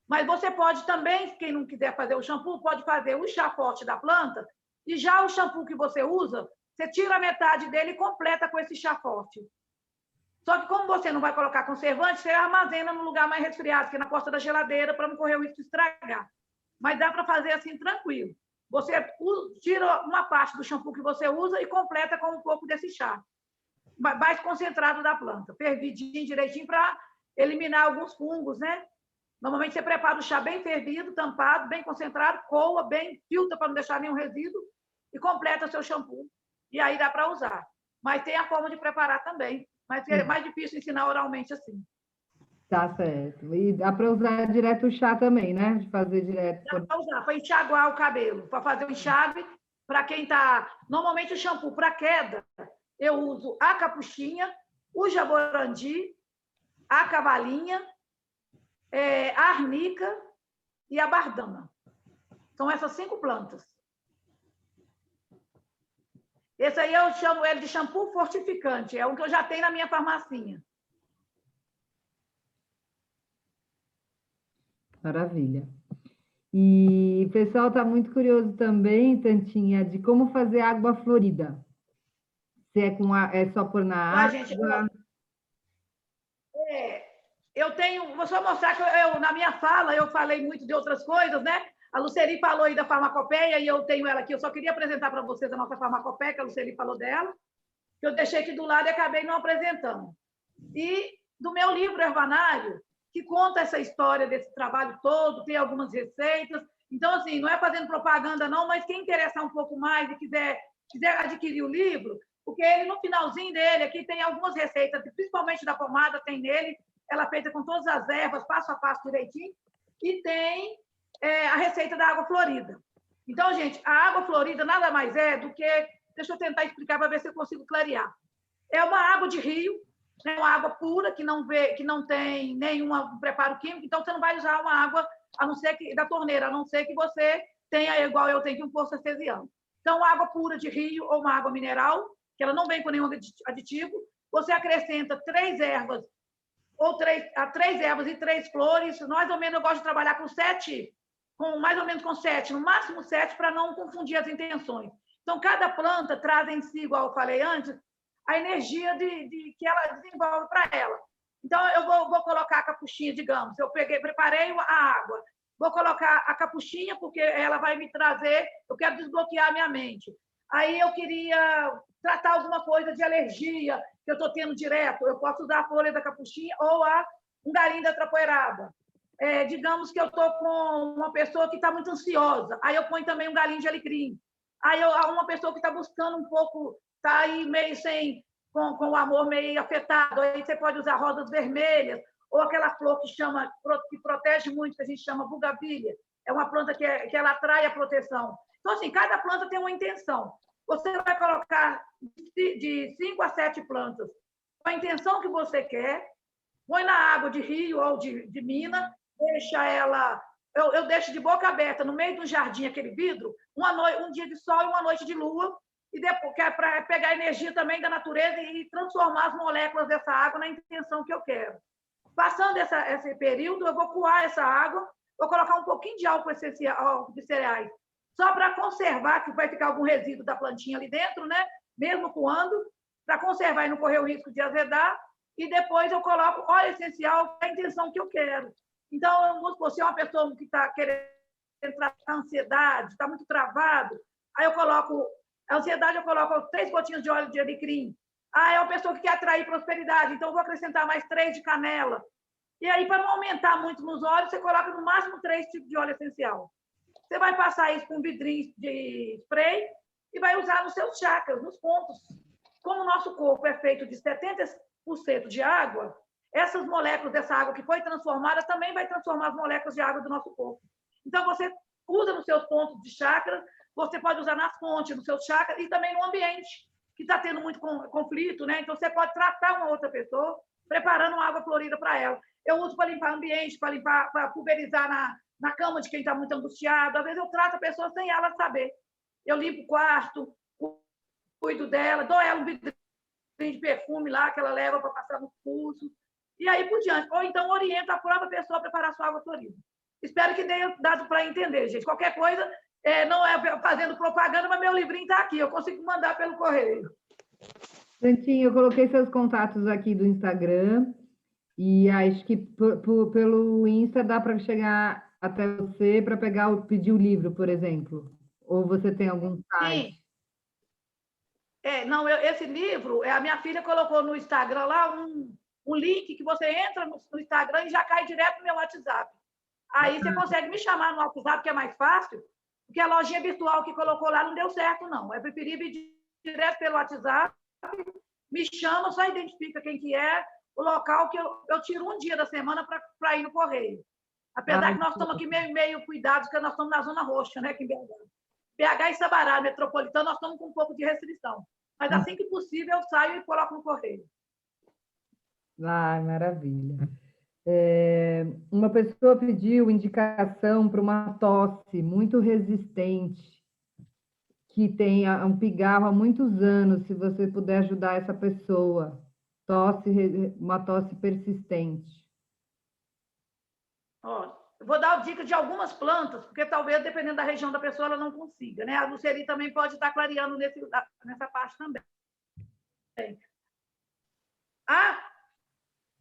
Mas você pode também, quem não quiser fazer o shampoo, pode fazer o chá forte da planta, e já o shampoo que você usa, você tira a metade dele e completa com esse chá forte. Só que como você não vai colocar conservante, você armazena num lugar mais resfriado, que é na costa da geladeira, para não correr o risco de estragar. Mas dá para fazer assim tranquilo. Você tira uma parte do shampoo que você usa e completa com um pouco desse chá mais concentrado da planta, fervidinho direitinho para eliminar alguns fungos, né? Normalmente você prepara o chá bem fervido, tampado, bem concentrado, coa, bem, filtra para não deixar nenhum resíduo e completa seu shampoo. E aí dá para usar. Mas tem a forma de preparar também. Mas é mais difícil ensinar oralmente assim. Tá certo. E dá para usar direto o chá também, né? De fazer direto. Dá para usar, para enxaguar o cabelo, para fazer o enxágue. Para quem está... Normalmente o shampoo para queda, eu uso a capuchinha, o jaborandi, a cavalinha, a arnica e a bardana. São essas 5 plantas. Esse aí eu chamo ele de shampoo fortificante. É um que eu já tenho na minha farmacinha. Maravilha. E o pessoal está muito curioso também, Tantinha, de como fazer água florida. Se é só pôr na água... Gente, eu tenho... Vou só mostrar que na minha fala eu falei muito de outras coisas, né? A Luceli falou aí da farmacopeia e eu tenho ela aqui. Eu só queria apresentar para vocês a nossa farmacopeia, que a Luceli falou dela, que eu deixei aqui do lado e acabei não apresentando. E do meu livro Herbanário, que conta essa história desse trabalho todo, tem algumas receitas. Então, assim, não é fazendo propaganda, não, mas quem interessar um pouco mais e quiser adquirir o livro, porque ele, no finalzinho dele, aqui tem algumas receitas, principalmente da pomada, tem nele, ela feita com todas as ervas, passo a passo direitinho, e tem a receita da água florida. Então, gente, a água florida nada mais é do que... Deixa eu tentar explicar para ver se eu consigo clarear. É uma água de rio, né, uma água pura, que não tem nenhum preparo químico, então você não vai usar uma água a não ser da torneira, a não ser que você tenha, igual eu tenho, um poço artesiano. Então, uma água pura de rio ou uma água mineral, que ela não vem com nenhum aditivo, você acrescenta 3 ervas, ou 3 ervas e 3 flores, mais ou menos eu gosto de trabalhar com 7, mais ou menos com 7, no máximo 7, para não confundir as intenções. Então, cada planta traz em si, igual eu falei antes, a energia que ela desenvolve para ela. Então, eu vou colocar a capuchinha, digamos, eu preparei a água, vou colocar a capuchinha, porque ela vai me trazer, eu quero desbloquear a minha mente. Aí eu queria tratar alguma coisa de alergia que eu estou tendo direto, eu posso usar a folha da capuchinha ou um galinho da trapoeiraba. Digamos que eu estou com uma pessoa que está muito ansiosa, aí eu ponho também um galinho de alecrim. Aí uma pessoa que está buscando um pouco, está aí meio com o amor meio afetado, aí você pode usar rosas vermelhas, ou aquela flor que protege muito, que a gente chama bugavilha. É uma planta que ela atrai a proteção. Então, assim, cada planta tem uma intenção. Você vai colocar de 5 a 7 plantas com a intenção que você quer, põe na água de rio ou de mina, deixa ela... Eu deixo de boca aberta, no meio do jardim, aquele vidro, um dia de sol e uma noite de lua, e depois, que é para pegar a energia também da natureza e transformar as moléculas dessa água na intenção que eu quero. Passando esse período, eu vou coar essa água, vou colocar um pouquinho de álcool essencial de cereais, só para conservar, que vai ficar algum resíduo da plantinha ali dentro, né? Mesmo coando, para conservar e não correr o risco de azedar, e depois eu coloco óleo essencial para a intenção que eu quero. Então, você é uma pessoa que está querendo tratar a ansiedade, está muito travado, aí eu coloco a ansiedade, eu coloco 3 gotinhas de óleo de alecrim. É uma pessoa que quer atrair prosperidade, então eu vou acrescentar mais 3 de canela. E aí, para não aumentar muito nos óleos, você coloca no máximo 3 tipos de óleo essencial. Você vai passar isso com um vidrinho de spray e vai usar nos seus chakras, nos pontos. Como o nosso corpo é feito de 70% de água, essas moléculas dessa água que foi transformada também vai transformar as moléculas de água do nosso corpo. Então, você usa nos seus pontos de chakra, você pode usar nas fontes, nos seus chakras e também no ambiente, que está tendo muito conflito, né? Então, você pode tratar uma outra pessoa preparando uma água florida para ela. Eu uso para limpar o ambiente, para pulverizar na cama de quem está muito angustiado. Às vezes, eu trato a pessoa sem ela saber. Eu limpo o quarto, cuido dela, dou ela um vidrinho de perfume lá que ela leva para passar no pulso, e aí por diante. Ou então orienta a própria pessoa a preparar sua água florida. Espero que tenha dado para entender, gente. Qualquer coisa, não é fazendo propaganda, mas meu livrinho está aqui, eu consigo mandar pelo correio. Santinho, eu coloquei seus contatos aqui do Instagram, e acho que pelo Insta dá para chegar até você para pedir o livro, por exemplo. Ou você tem algum site? Sim. Esse livro, a minha filha colocou no Instagram lá um link que você entra no Instagram e já cai direto no meu WhatsApp. Aí você consegue me chamar no WhatsApp, que é mais fácil, porque a lojinha virtual que colocou lá não deu certo, não. É preferível ir direto pelo WhatsApp, me chama, só identifica quem que é, o local, que eu tiro um dia da semana para ir no correio. Apesar que nós estamos aqui meio cuidados, porque nós estamos na Zona Roxa, né, aqui em BH. BH e Sabará, metropolitano, nós estamos com um pouco de restrição. Mas assim que possível, eu saio e coloco no correio. Maravilha. Uma pessoa pediu indicação para uma tosse muito resistente, que tem um pigarro há muitos anos, se você puder ajudar essa pessoa. Uma tosse persistente. Eu vou dar dica de algumas plantas, porque talvez, dependendo da região da pessoa, ela não consiga, né? A Luceri também pode estar clareando nessa parte também.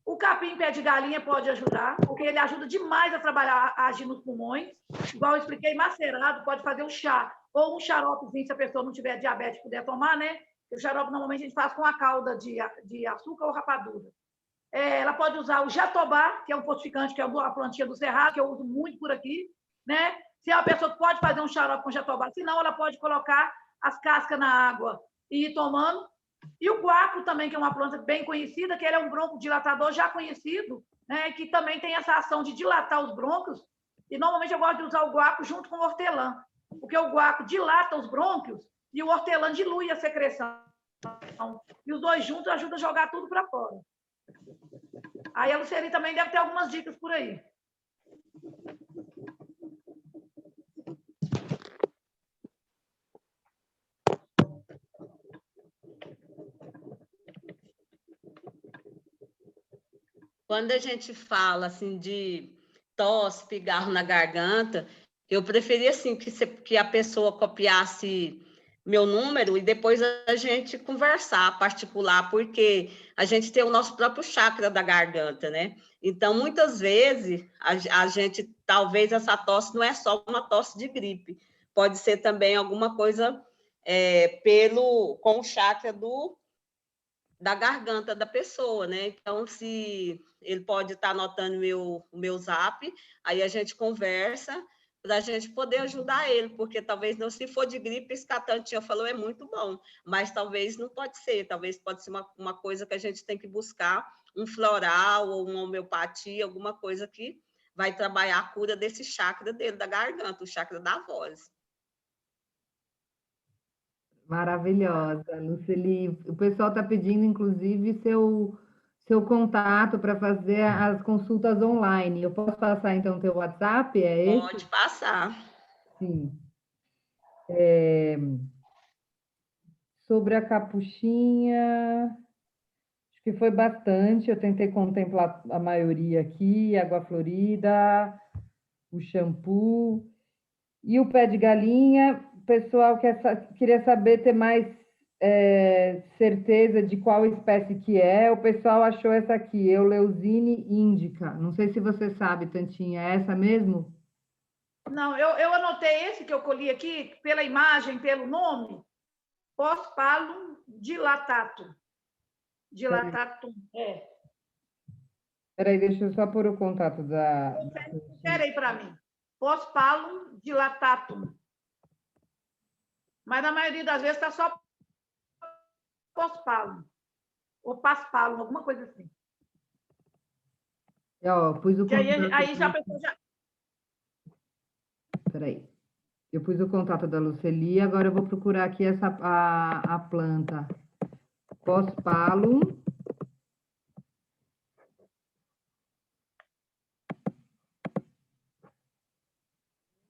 O capim pé de galinha pode ajudar, porque ele ajuda demais a agir nos pulmões. Igual eu expliquei, macerado, pode fazer um chá, ou um xaropezinho, se a pessoa não tiver diabetes, puder tomar, né? O xarope, normalmente, a gente faz com a calda de açúcar ou rapadura. Ela pode usar o jatobá, que é um fortificante, que é a plantinha do cerrado, que eu uso muito por aqui, né? Se a pessoa pode fazer um xarope com jatobá, senão ela pode colocar as cascas na água e ir tomando. E o guaco também, que é uma planta bem conhecida, que ele é um broncodilatador já conhecido, né? Que também tem essa ação de dilatar os brônquios. E normalmente eu gosto de usar o guaco junto com o hortelã, porque o guaco dilata os brônquios e o hortelã dilui a secreção. E os dois juntos ajudam a jogar tudo para fora. Aí a Luceri também deve ter algumas dicas por aí. Quando a gente fala assim de tosse, pigarro na garganta, eu preferia assim que a pessoa copiasse meu número e depois a gente conversar particular, porque a gente tem o nosso próprio chakra da garganta, né? Então, muitas vezes, a gente, talvez essa tosse não é só uma tosse de gripe, pode ser também alguma coisa com o chakra da garganta da pessoa, né? Então, se ele pode estar anotando o meu zap, aí a gente conversa para a gente poder ajudar ele, porque talvez não, se for de gripe, esse que a Tantinha falou é muito bom, mas talvez não pode ser, talvez pode ser uma coisa que a gente tem que buscar, um floral ou uma homeopatia, alguma coisa que vai trabalhar a cura desse chakra dele, da garganta, o chakra da voz. Maravilhosa, Luceli. O pessoal está pedindo, inclusive, seu contato para fazer as consultas online. Eu posso passar, então, teu WhatsApp? É esse? Pode passar. Sim. Sobre a capuchinha, acho que foi bastante. Eu tentei contemplar a maioria aqui, água florida, o shampoo. E o pé de galinha, o pessoal queria saber, ter mais certeza de qual espécie que é. O pessoal achou essa aqui, Euleusine indica. Não sei se você sabe, Tantinha, é essa mesmo? Não, eu anotei esse que eu colhi aqui, pela imagem, pelo nome, Pospalum dilatatum. Dilatatum, Peraí, deixa eu só pôr o contato da Espera aí para mim. Pospalum dilatatum. Mas na maioria das vezes está só Pospalum. Ou Paspalum, alguma coisa assim. Ó, pus o Que contato. aí já a pessoa já... Peraí. Eu pus o contato da Luceli, agora eu vou procurar aqui a planta. Pospalum.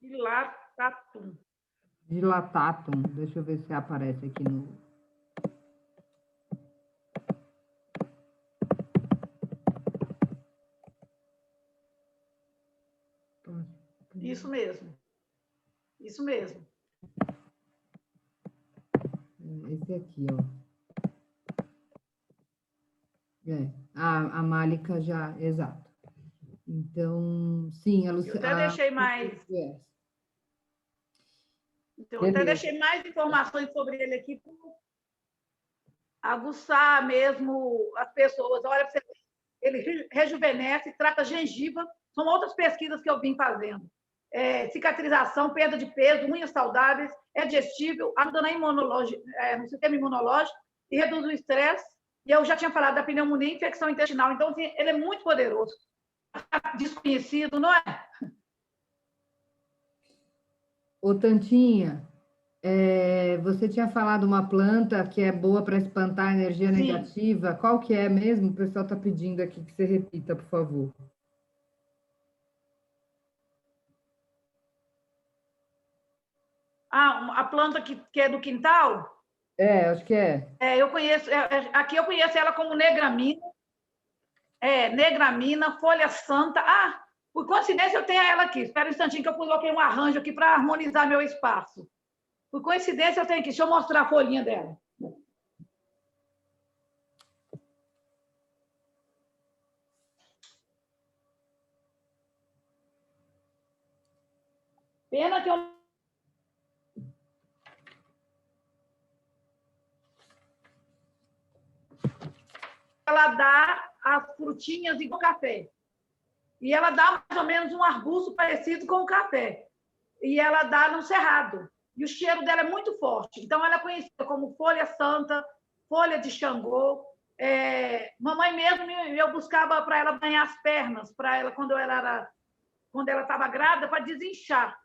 Dilatatum. Dilatatum. Deixa eu ver se aparece aqui no. Isso mesmo. Isso mesmo. Esse aqui, ó. A Málica já, exato. Então, sim, a Eu até deixei mais. Então, eu até deixei mais informações sobre ele aqui para aguçar mesmo as pessoas. Olha, ele rejuvenesce, trata gengiva. São outras pesquisas que eu vim fazendo. Cicatrização, perda de peso, unhas saudáveis, é digestível, ajuda no sistema imunológico e reduz o estresse. E eu já tinha falado da pneumonia e infecção intestinal. Então, assim, ele é muito poderoso. Desconhecido, não é? Ô, Tantinha, você tinha falado uma planta que é boa para espantar a energia negativa. Qual que é mesmo? O pessoal está pedindo aqui que você repita, por favor. A planta que é do quintal? Acho que é. Eu conheço, aqui eu conheço ela como negramina. Negramina, folha santa. Por coincidência, eu tenho ela aqui. Espera um instantinho que eu coloquei um arranjo aqui para harmonizar meu espaço. Por coincidência, eu tenho aqui. Deixa eu mostrar a folhinha dela. Pena que eu... Ela dá as frutinhas igual café. E ela dá mais ou menos um arbusto parecido com o café. E ela dá no cerrado. E o cheiro dela é muito forte. Então, ela é conhecida como folha santa, folha de Xangô. Mamãe mesmo, eu buscava para ela banhar as pernas, para ela, quando ela estava grávida, para desinchar.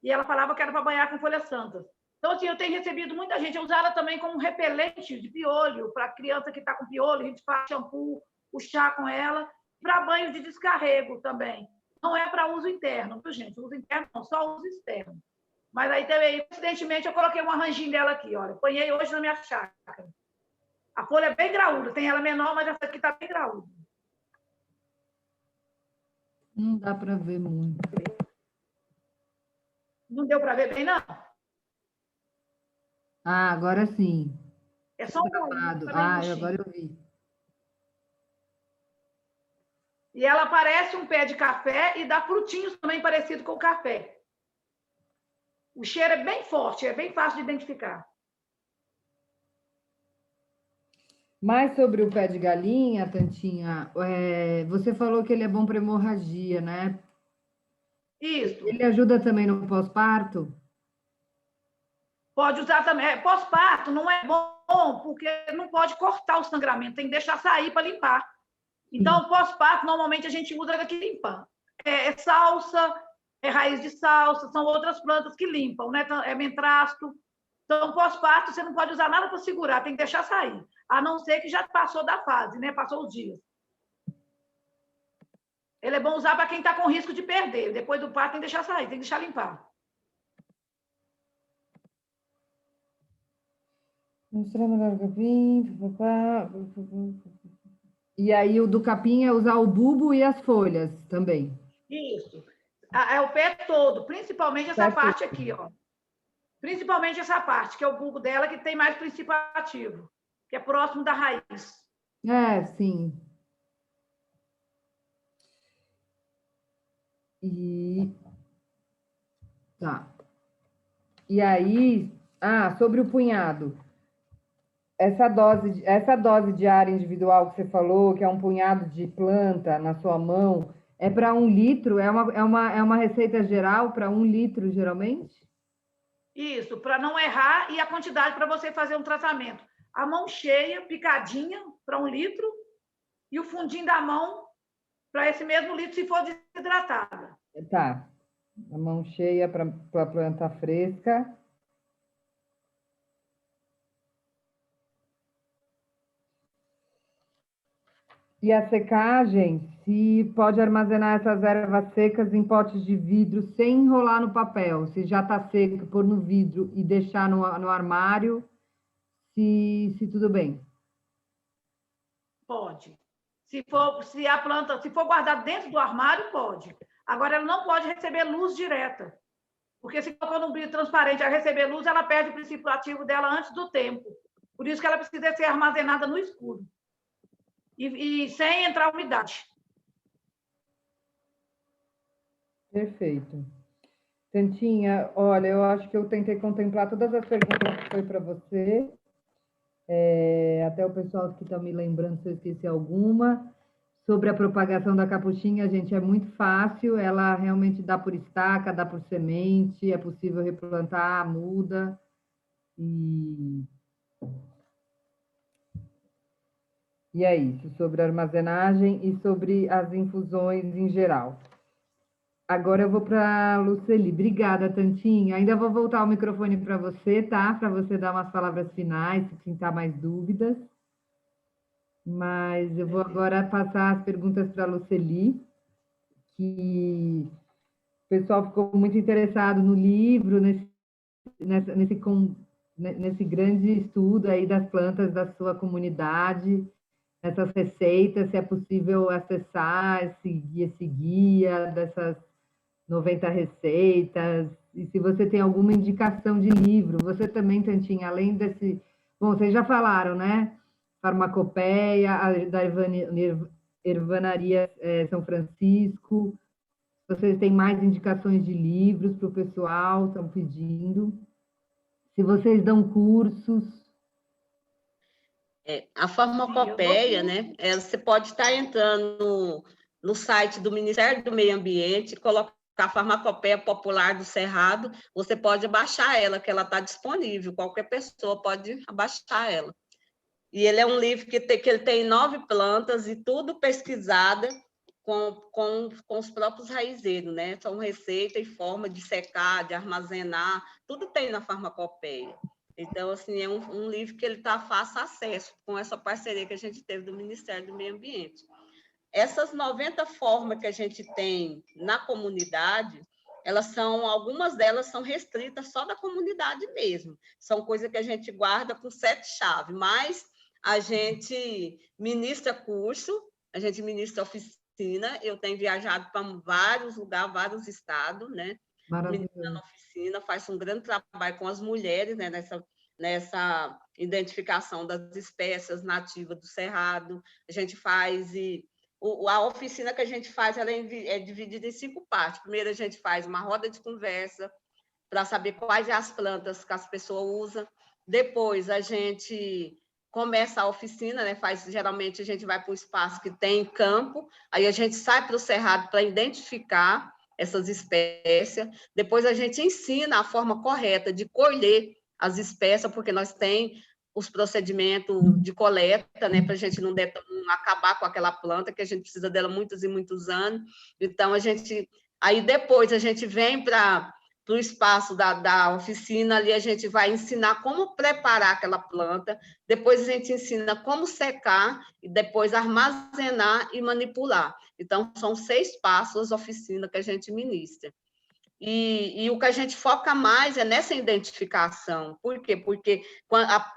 E ela falava que era para banhar com folha santa. Então, assim, eu tenho recebido muita gente. Eu uso ela também como repelente de piolho, para criança que está com piolho, a gente faz shampoo, o chá com ela, para banho de descarrego também. Não é para uso interno, viu, gente? Uso interno não, só uso externo. Mas aí também, evidentemente, eu coloquei um arranjinho dela aqui, olha. Ponhei hoje na minha chácara. A folha é bem graúda, tem ela menor, mas essa aqui está bem graúda. Não dá para ver muito. Não deu para ver bem, não? Ah, agora sim. É só um olhinho Gravado. para Ah, enruxir. agora eu vi. E ela parece um pé de café e dá frutinhos também parecido com o café. O cheiro é bem forte, é bem fácil de identificar. Mais sobre o pé de galinha, Tantinha, você falou que ele é bom para hemorragia, né? Isso. Ele ajuda também no pós-parto? Pode usar também. Pós-parto não é bom, porque não pode cortar o sangramento, tem que deixar sair para limpar. Sim. Então, pós-parto, normalmente a gente usa aqui limpando. É salsa, é raiz de salsa, são outras plantas que limpam, né? É mentrasto. Então, pós-parto, você não pode usar nada para segurar, tem que deixar sair. A não ser que já passou da fase, né? Passou os dias. Ele é bom usar para quem está com risco de perder. Depois do parto, tem que deixar sair, tem que deixar limpar. Mostrar melhor o capim. E aí o do capim é usar o bulbo e as folhas também. Isso. É o pé todo, principalmente essa parte aqui, ó. Principalmente essa parte, que é o bulbo dela, que tem mais princípio ativo, que é próximo da raiz. É, sim. E tá. E aí, sobre o punhado. Essa dose diária individual que você falou, que é um punhado de planta na sua mão, é para 1 litro? É uma receita geral para 1 litro, geralmente? Isso, para não errar e a quantidade para você fazer um tratamento. A mão cheia, picadinha, para 1 litro, e o fundinho da mão para esse mesmo litro, se for desidratada. Tá. A mão cheia para a planta fresca. E a secagem, se pode armazenar essas ervas secas em potes de vidro sem enrolar no papel. Se já está seco, pôr no vidro e deixar no armário, se tudo bem. Pode. Se a planta, se for guardada dentro do armário, pode. Agora, ela não pode receber luz direta. Porque se colocou num vidro transparente a receber luz, ela perde o princípio ativo dela antes do tempo. Por isso que ela precisa ser armazenada no escuro. E sem entrar umidade. Perfeito. Tantinha, olha, eu acho que eu tentei contemplar todas as perguntas que foi para você. Até o pessoal que está me lembrando se eu esqueci alguma. Sobre a propagação da capuchinha, gente, é muito fácil. Ela realmente dá por estaca, dá por semente, é possível replantar, muda. E é isso, sobre a armazenagem e sobre as infusões em geral. Agora eu vou para a Luceli. Obrigada, Tantinha. Ainda vou voltar o microfone para você, tá? Para você dar umas palavras finais, se pintar mais dúvidas. Mas eu vou agora passar as perguntas para a Luceli, que o pessoal ficou muito interessado no livro, nesse grande estudo aí das plantas da sua comunidade, essas receitas, se é possível acessar esse guia dessas 90 receitas, e se você tem alguma indicação de livro, você também, Tantinha, além desse... Bom, vocês já falaram, né? Farmacopeia, da Ervanaria São Francisco, vocês têm mais indicações de livros para o pessoal, estão pedindo. Se vocês dão cursos. A farmacopeia, né? Você pode estar entrando no site do Ministério do Meio Ambiente, colocar a farmacopeia popular do Cerrado, você pode baixar ela, que ela está disponível, qualquer pessoa pode baixar ela. E ele é um livro que ele tem 9 plantas e tudo pesquisada com os próprios raizeiros, né? São receita e forma de secar, de armazenar, tudo tem na farmacopeia. Então, assim, é um livro que ele está fácil acesso com essa parceria que a gente teve do Ministério do Meio Ambiente. Essas 90 formas que a gente tem na comunidade, algumas delas são restritas só da comunidade mesmo. São coisas que a gente guarda com 7 chaves, mas a gente ministra curso, a gente ministra oficina, eu tenho viajado para vários lugares, vários estados, né? Ministrando oficina, faz um grande trabalho com as mulheres, né? nessa identificação das espécies nativas do Cerrado. A gente faz a oficina que a gente faz ela é dividida em 5 partes. Primeiro, a gente faz uma roda de conversa para saber quais as plantas que as pessoas usam. Depois, a gente começa a oficina, né? Geralmente, a gente vai para o espaço que tem campo, aí a gente sai para o cerrado para identificar essas espécies. Depois, a gente ensina a forma correta de colher as espécies, porque nós temos os procedimentos de coleta, né, para a gente não acabar com aquela planta, que a gente precisa dela muitos e muitos anos. Então, aí depois a gente vem para o espaço da oficina, ali a gente vai ensinar como preparar aquela planta, depois a gente ensina como secar, e depois armazenar e manipular. Então, são 6 passos a oficina que a gente ministra. E o que a gente foca mais é nessa identificação. Por quê? Porque,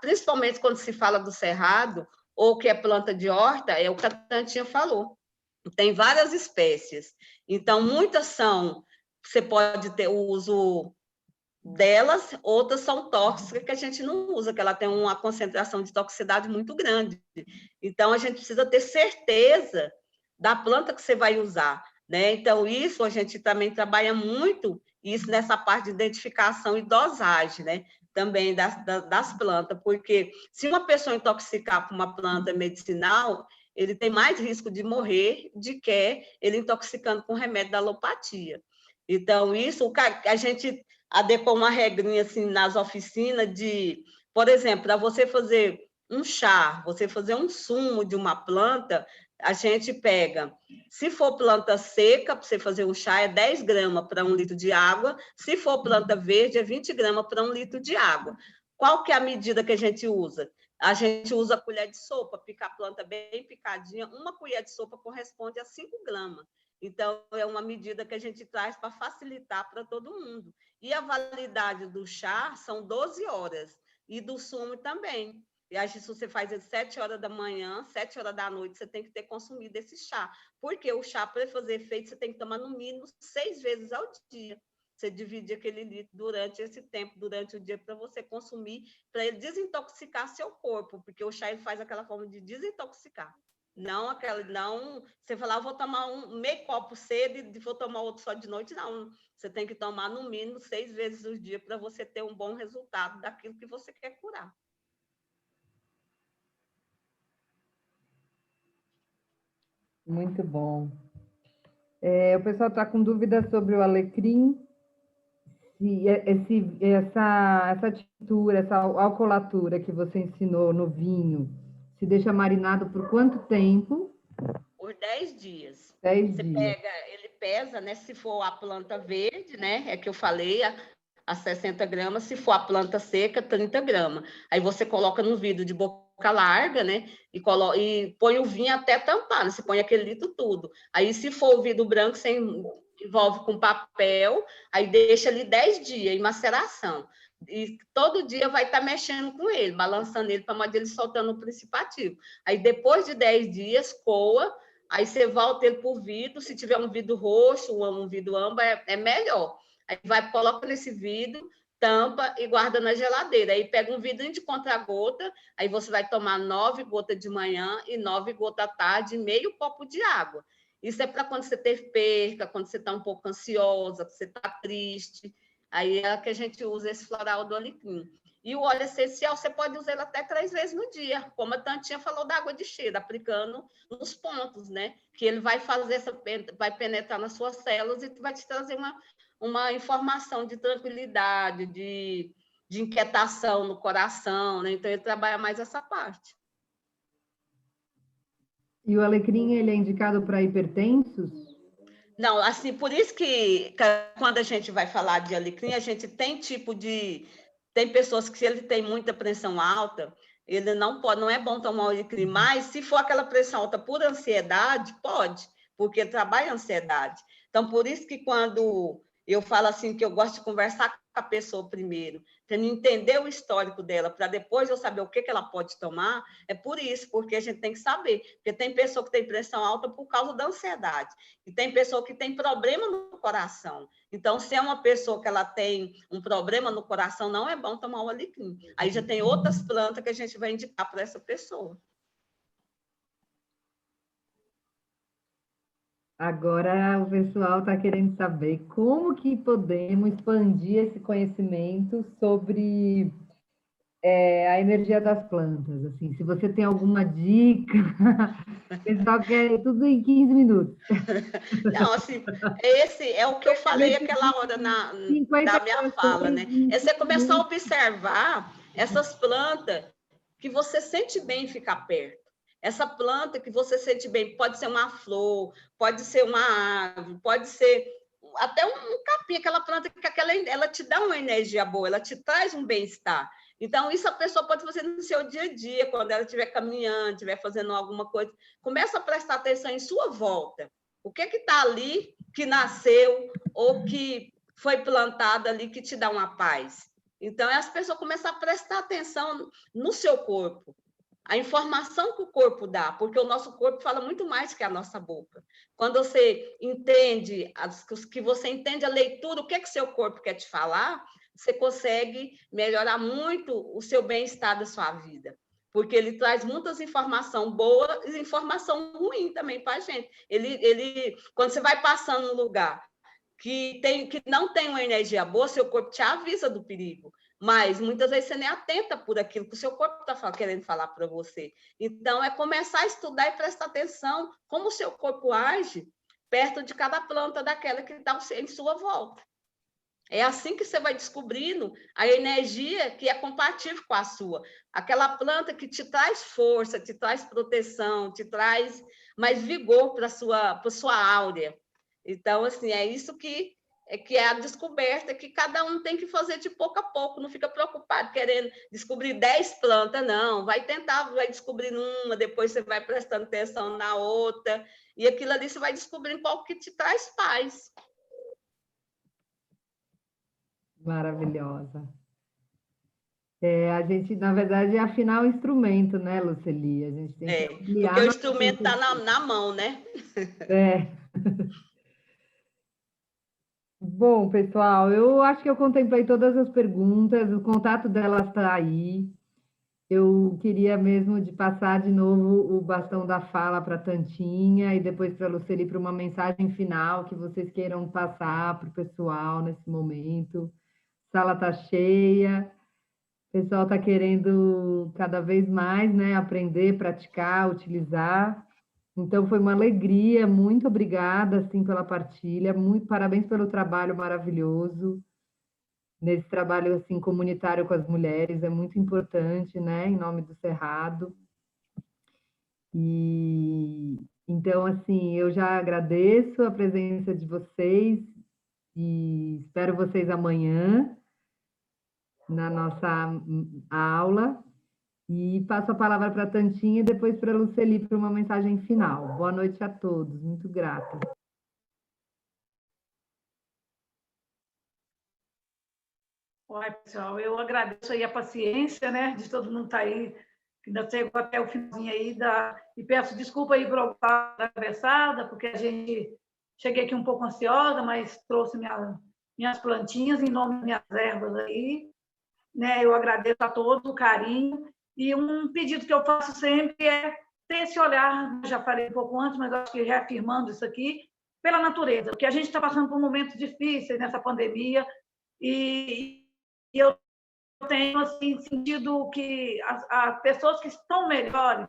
principalmente quando se fala do cerrado, ou que é planta de horta, é o que a Tantinha falou. Tem várias espécies. Então, muitas você pode ter o uso delas, outras são tóxicas que a gente não usa, que ela tem uma concentração de toxicidade muito grande. Então, a gente precisa ter certeza da planta que você vai usar, né? Então, isso a gente também trabalha muito, isso nessa parte de identificação e dosagem, né? Também das plantas, porque se uma pessoa intoxicar com uma planta medicinal, ele tem mais risco de morrer do que ele intoxicando com remédio da alopatia. Então, isso a gente adequou uma regrinha assim nas oficinas de, por exemplo, para você fazer um chá, você fazer um sumo de uma planta, a gente pega, se for planta seca, para você fazer um chá, é 10 gramas para 1 litro de água, se for planta verde, é 20 gramas para 1 litro de água. Qual que é a medida que a gente usa? A gente usa a colher de sopa, pica a planta bem picadinha, 1 colher de sopa corresponde a 5 gramas. Então, é uma medida que a gente traz para facilitar para todo mundo. E a validade do chá são 12 horas, e do sumo também. E aí, se você faz às 7 horas da manhã, 7 horas da noite, você tem que ter consumido esse chá. Porque o chá, para fazer efeito, você tem que tomar no mínimo 6 vezes ao dia. Você divide aquele litro durante esse tempo, durante o dia, para você consumir, para ele desintoxicar seu corpo, porque o chá ele faz aquela forma de desintoxicar. Não você falar, vou tomar meio copo cedo e vou tomar outro só de noite, não. Você tem que tomar no mínimo 6 vezes ao dia para você ter um bom resultado daquilo que você quer curar. Muito bom. O pessoal está com dúvidas sobre o alecrim, essa tintura, essa alcoolatura que você ensinou no vinho, se deixa marinado por quanto tempo? Por 10 dias. 10 você dias. Ele pesa, né? Se for a planta verde, né? É que eu falei, a 60 gramas. Se for a planta seca, 30 gramas. Aí você coloca no vidro de boca larga, né? E põe o vinho até tampar, né? Você põe aquele litro tudo. Aí, se for o vidro branco, você envolve com papel, aí deixa ali 10 dias em maceração. E todo dia vai estar mexendo com ele, balançando ele para ele soltando o princípio ativo. Aí, depois de 10 dias, coa. Aí você volta ele para o vidro, se tiver um vidro roxo, um vidro âmbar, é melhor. Aí coloca nesse vidro, tampa e guarda na geladeira. Aí pega um vidrinho de contra-gota, aí você vai tomar 9 gotas de manhã e 9 gotas à tarde, meio copo de água. Isso é para quando você teve perca, quando você está um pouco ansiosa, você está triste. Aí é que a gente usa esse floral do alecrim. E o óleo essencial, você pode usar ele até 3 vezes no dia, como a Tantinha falou da água de cheiro, aplicando nos pontos, né? Que ele vai vai penetrar nas suas células e vai te trazer uma informação de tranquilidade, de inquietação no coração, né? Então, ele trabalha mais essa parte. E o alecrim, ele é indicado para hipertensos? Não, assim, por isso que quando a gente vai falar de alecrim, a gente tem tem pessoas que, se ele tem muita pressão alta, ele não é bom tomar alecrim, mas se for aquela pressão alta por ansiedade, pode, porque ele trabalha a ansiedade. Então, por isso que quando eu falo assim, que eu gosto de conversar com com a pessoa primeiro, para entender o histórico dela, para depois eu saber o que ela pode tomar, é por isso, porque a gente tem que saber. Porque tem pessoa que tem pressão alta por causa da ansiedade, e tem pessoa que tem problema no coração. Então, se é uma pessoa que ela tem um problema no coração, não é bom tomar o alecrim. Aí já tem outras plantas que a gente vai indicar para essa pessoa. Agora o pessoal está querendo saber como que podemos expandir esse conhecimento sobre a energia das plantas. Assim, se você tem alguma dica, o pessoal quer tudo em 15 minutos. Não, assim, esse é o que eu falei aquela hora da minha fala, né? É você começar a observar essas plantas que você sente bem ficar perto. Essa planta que você sente bem, pode ser uma flor, pode ser uma árvore, pode ser até um capim, aquela planta que ela te dá uma energia boa, ela te traz um bem-estar. Então, isso a pessoa pode fazer no seu dia a dia, quando ela estiver caminhando, estiver fazendo alguma coisa. Começa a prestar atenção em sua volta. O que está ali que nasceu ou que foi plantado ali que te dá uma paz? Então, as pessoas começam a prestar atenção no seu corpo. A informação que o corpo dá, porque o nosso corpo fala muito mais que a nossa boca. Quando você entende, que você entende a leitura, o que seu corpo quer te falar, você consegue melhorar muito o seu bem-estar da sua vida. Porque ele traz muitas informações boas e informação ruim também para a gente. Quando você vai passando num lugar que não tem uma energia boa, seu corpo te avisa do perigo. Mas muitas vezes você nem atenta por aquilo que o seu corpo está querendo falar para você. Então, é começar a estudar e prestar atenção como o seu corpo age perto de cada planta daquela que está em sua volta. É assim que você vai descobrindo a energia que é compatível com a sua. Aquela planta que te traz força, te traz proteção, te traz mais vigor para a sua áurea. Então, assim, é isso que é a descoberta que cada um tem que fazer de pouco a pouco, não fica preocupado querendo descobrir 10 plantas, não. Vai tentar, vai descobrindo uma, depois você vai prestando atenção na outra, e aquilo ali você vai descobrindo qual que te traz paz. Maravilhosa. A gente, na verdade, é afinar o instrumento, né, Luceli? A gente tem que ampliar. Porque o instrumento está na mão, né? Bom, pessoal, eu acho que eu contemplei todas as perguntas, o contato delas está aí. Eu queria mesmo de passar de novo o bastão da fala para a Tantinha e depois para a Luceli para uma mensagem final que vocês queiram passar para o pessoal nesse momento. A sala está cheia, o pessoal está querendo cada vez mais, né, aprender, praticar, utilizar. Então, foi uma alegria, muito obrigada, assim, pela partilha, muito parabéns pelo trabalho maravilhoso, nesse trabalho, assim, comunitário com as mulheres, é muito importante, né, em nome do Cerrado. E, então, assim, eu já agradeço a presença de vocês e espero vocês amanhã na nossa aula. E passo a palavra para a Tantinha e depois para a Luceli para uma mensagem final. Boa noite a todos, muito grata. Oi, pessoal, eu agradeço aí a paciência, né, de todo mundo estar aí, que ainda chegou até o finzinho aí, e peço desculpa aí por estar atravessada, porque cheguei aqui um pouco ansiosa, mas trouxe minhas plantinhas em nome das minhas ervas aí, né, eu agradeço a todos o carinho. E um pedido que eu faço sempre é ter esse olhar, já falei um pouco antes, mas acho que reafirmando isso aqui, pela natureza, porque a gente está passando por momentos difíceis nessa pandemia, e eu tenho assim, sentido que as pessoas que estão melhores,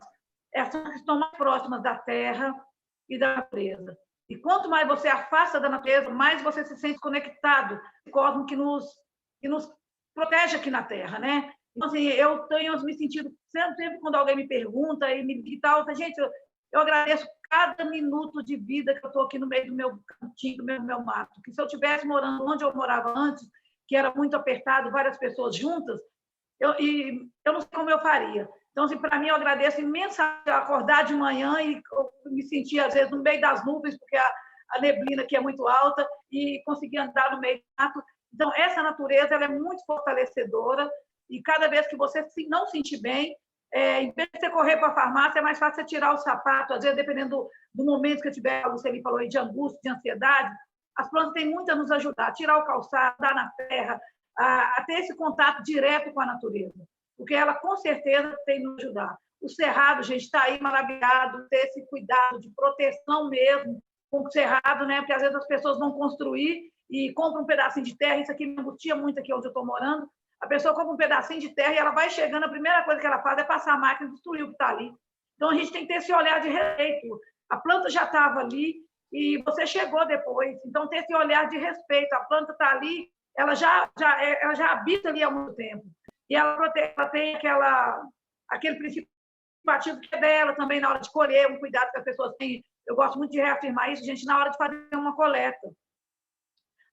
essas que estão mais próximas da terra e da natureza. E quanto mais você afasta da natureza, mais você se sente conectado com o cosmos que nos protege aqui na Terra, né? Então, assim, eu tenho me sentido, sempre quando alguém me pergunta e tal, gente, eu agradeço cada minuto de vida que eu estou aqui no meio do meu cantinho, do meu mato, que se eu estivesse morando onde eu morava antes, que era muito apertado, várias pessoas juntas, eu não sei como eu faria. Então, assim, para mim, eu agradeço imensamente acordar de manhã e me sentir, às vezes, no meio das nuvens, porque a neblina aqui é muito alta, e conseguir andar no meio do mato, Então, essa natureza ela é muito fortalecedora e cada vez que você não sentir bem, em vez de você correr para a farmácia, é mais fácil você tirar o sapato, às vezes, dependendo do momento que eu tiver, você falou aí, de angústia, de ansiedade, as plantas têm muito a nos ajudar, a tirar o calçado, andar na terra, a ter esse contato direto com a natureza, porque ela, com certeza, tem nos ajudar. O cerrado, gente, está aí maravilhado, ter esse cuidado de proteção mesmo com o cerrado, né? Porque às vezes as pessoas vão construir e compram um pedacinho de terra, isso aqui me angustia muito aqui onde eu estou morando, a pessoa compra um pedacinho de terra e ela vai chegando, a primeira coisa que ela faz é passar a máquina e destruir o que está ali. Então, a gente tem que ter esse olhar de respeito. A planta já estava ali e você chegou depois. Então, ter esse olhar de respeito. A planta está ali, ela já habita ali há muito tempo. E ela tem aquele princípio ativo que é dela também na hora de colher, um cuidado que as pessoas têm. Eu gosto muito de reafirmar isso, gente, na hora de fazer uma coleta.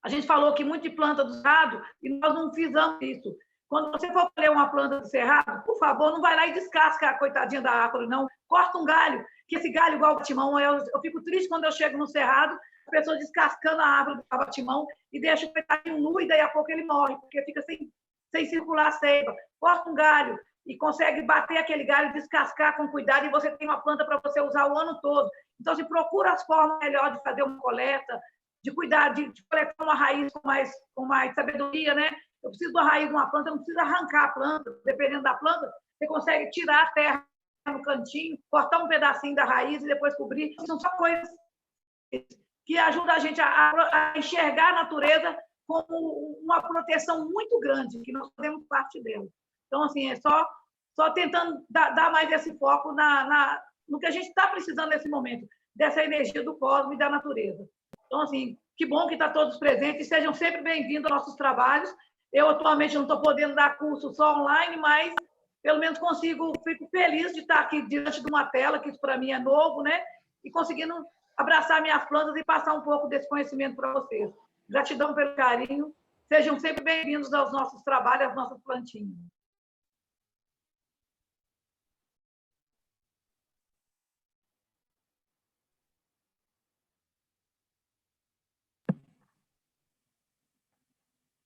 A gente falou que muito de planta do cerrado e nós não fizemos isso. Quando você for colher uma planta do cerrado, por favor, não vai lá e descasca a coitadinha da árvore, não. Corta um galho, que esse galho igual o batimão, eu fico triste quando eu chego no cerrado, a pessoa descascando a árvore do batimão e deixa o coitadinho nu e daí a pouco ele morre, porque fica sem circular a seiva. Corta um galho e consegue bater aquele galho, descascar com cuidado e você tem uma planta para você usar o ano todo. Então, se procura as formas melhores de fazer uma coleta, de cuidar, de coletar uma raiz com mais sabedoria, né? Eu preciso da raiz de uma planta, eu não preciso arrancar a planta, dependendo da planta, você consegue tirar a terra no cantinho, cortar um pedacinho da raiz e depois cobrir. São só coisas que ajudam a gente a enxergar a natureza como uma proteção muito grande, que nós fazemos parte dela. Então, assim, é só tentando dar mais esse foco no que a gente está precisando nesse momento, dessa energia do cosmos e da natureza. Então, assim, que bom que está todos presentes e sejam sempre bem-vindos aos nossos trabalhos. Eu, atualmente, não estou podendo dar curso só online, mas pelo menos fico feliz de estar aqui diante de uma tela, que isso para mim é novo, né? E conseguindo abraçar minhas plantas e passar um pouco desse conhecimento para vocês. Gratidão pelo carinho. Sejam sempre bem-vindos aos nossos trabalhos, às nossas plantinhas.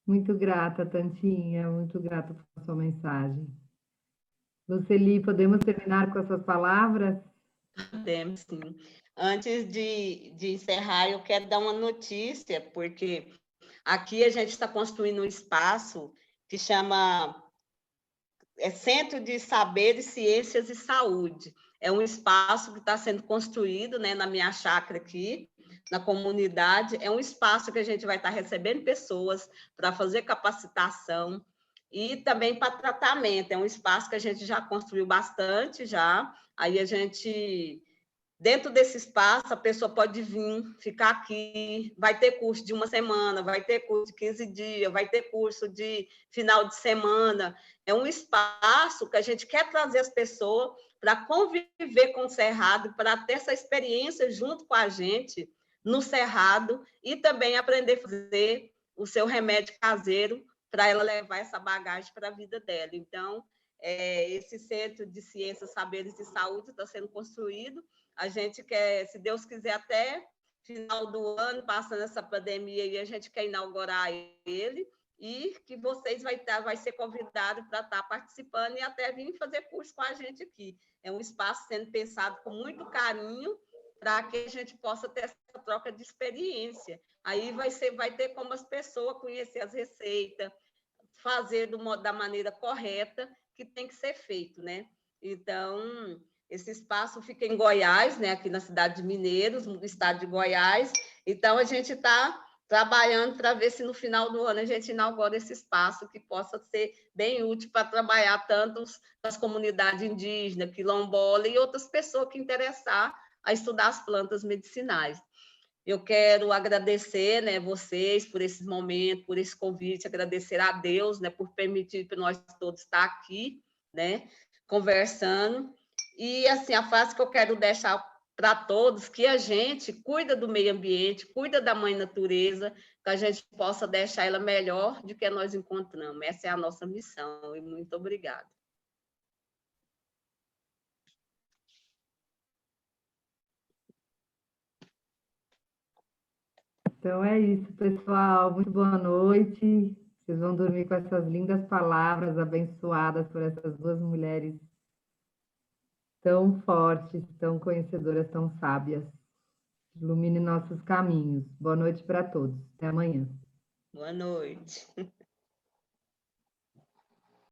Muito grata, Tantinha, muito grata por sua mensagem. Luceli, podemos terminar com as suas palavras? Podemos, sim. Antes de encerrar, eu quero dar uma notícia, porque aqui a gente está construindo um espaço que chama Centro de Saberes, Ciências e Saúde. É um espaço que está sendo construído, né, na minha chácara aqui, na comunidade. É um espaço que a gente vai estar recebendo pessoas para fazer capacitação e também para tratamento. É um espaço que a gente já construiu bastante, já. Aí a gente... Dentro desse espaço, a pessoa pode vir, ficar aqui, vai ter curso de uma semana, vai ter curso de 15 dias, vai ter curso de final de semana. É um espaço que a gente quer trazer as pessoas para conviver com o Cerrado, para ter essa experiência junto com a gente no Cerrado e também aprender a fazer o seu remédio caseiro para ela levar essa bagagem para a vida dela. Então, esse Centro de Ciências, Saberes e Saúde está sendo construído. A gente quer, se Deus quiser, até final do ano, passando essa pandemia, e a gente quer inaugurar ele, e que vocês vai ser convidado para estar participando e até vir fazer curso com a gente aqui. É um espaço sendo pensado com muito carinho para que a gente possa ter essa troca de experiência. Aí vai ter como as pessoas conhecer as receitas, fazer da maneira correta que tem que ser feito, né? Então, esse espaço fica em Goiás, né? Aqui na cidade de Mineiros, no estado de Goiás. Então, a gente está trabalhando para ver se no final do ano a gente inaugura esse espaço que possa ser bem útil para trabalhar tanto as comunidades indígenas, quilombola e outras pessoas que interessar a estudar as plantas medicinais. Eu quero agradecer, né, vocês por esse momento, por esse convite, agradecer a Deus, né, por permitir para nós todos estar aqui, né, conversando. E, assim, a frase que eu quero deixar para todos, que a gente cuida do meio ambiente, cuida da mãe natureza, que a gente possa deixar ela melhor do que nós encontramos. Essa é a nossa missão, e muito obrigada. Então é isso, pessoal. Muito boa noite. Vocês vão dormir com essas lindas palavras abençoadas por essas duas mulheres tão fortes, tão conhecedoras, tão sábias. Ilumine nossos caminhos. Boa noite para todos. Até amanhã. Boa noite.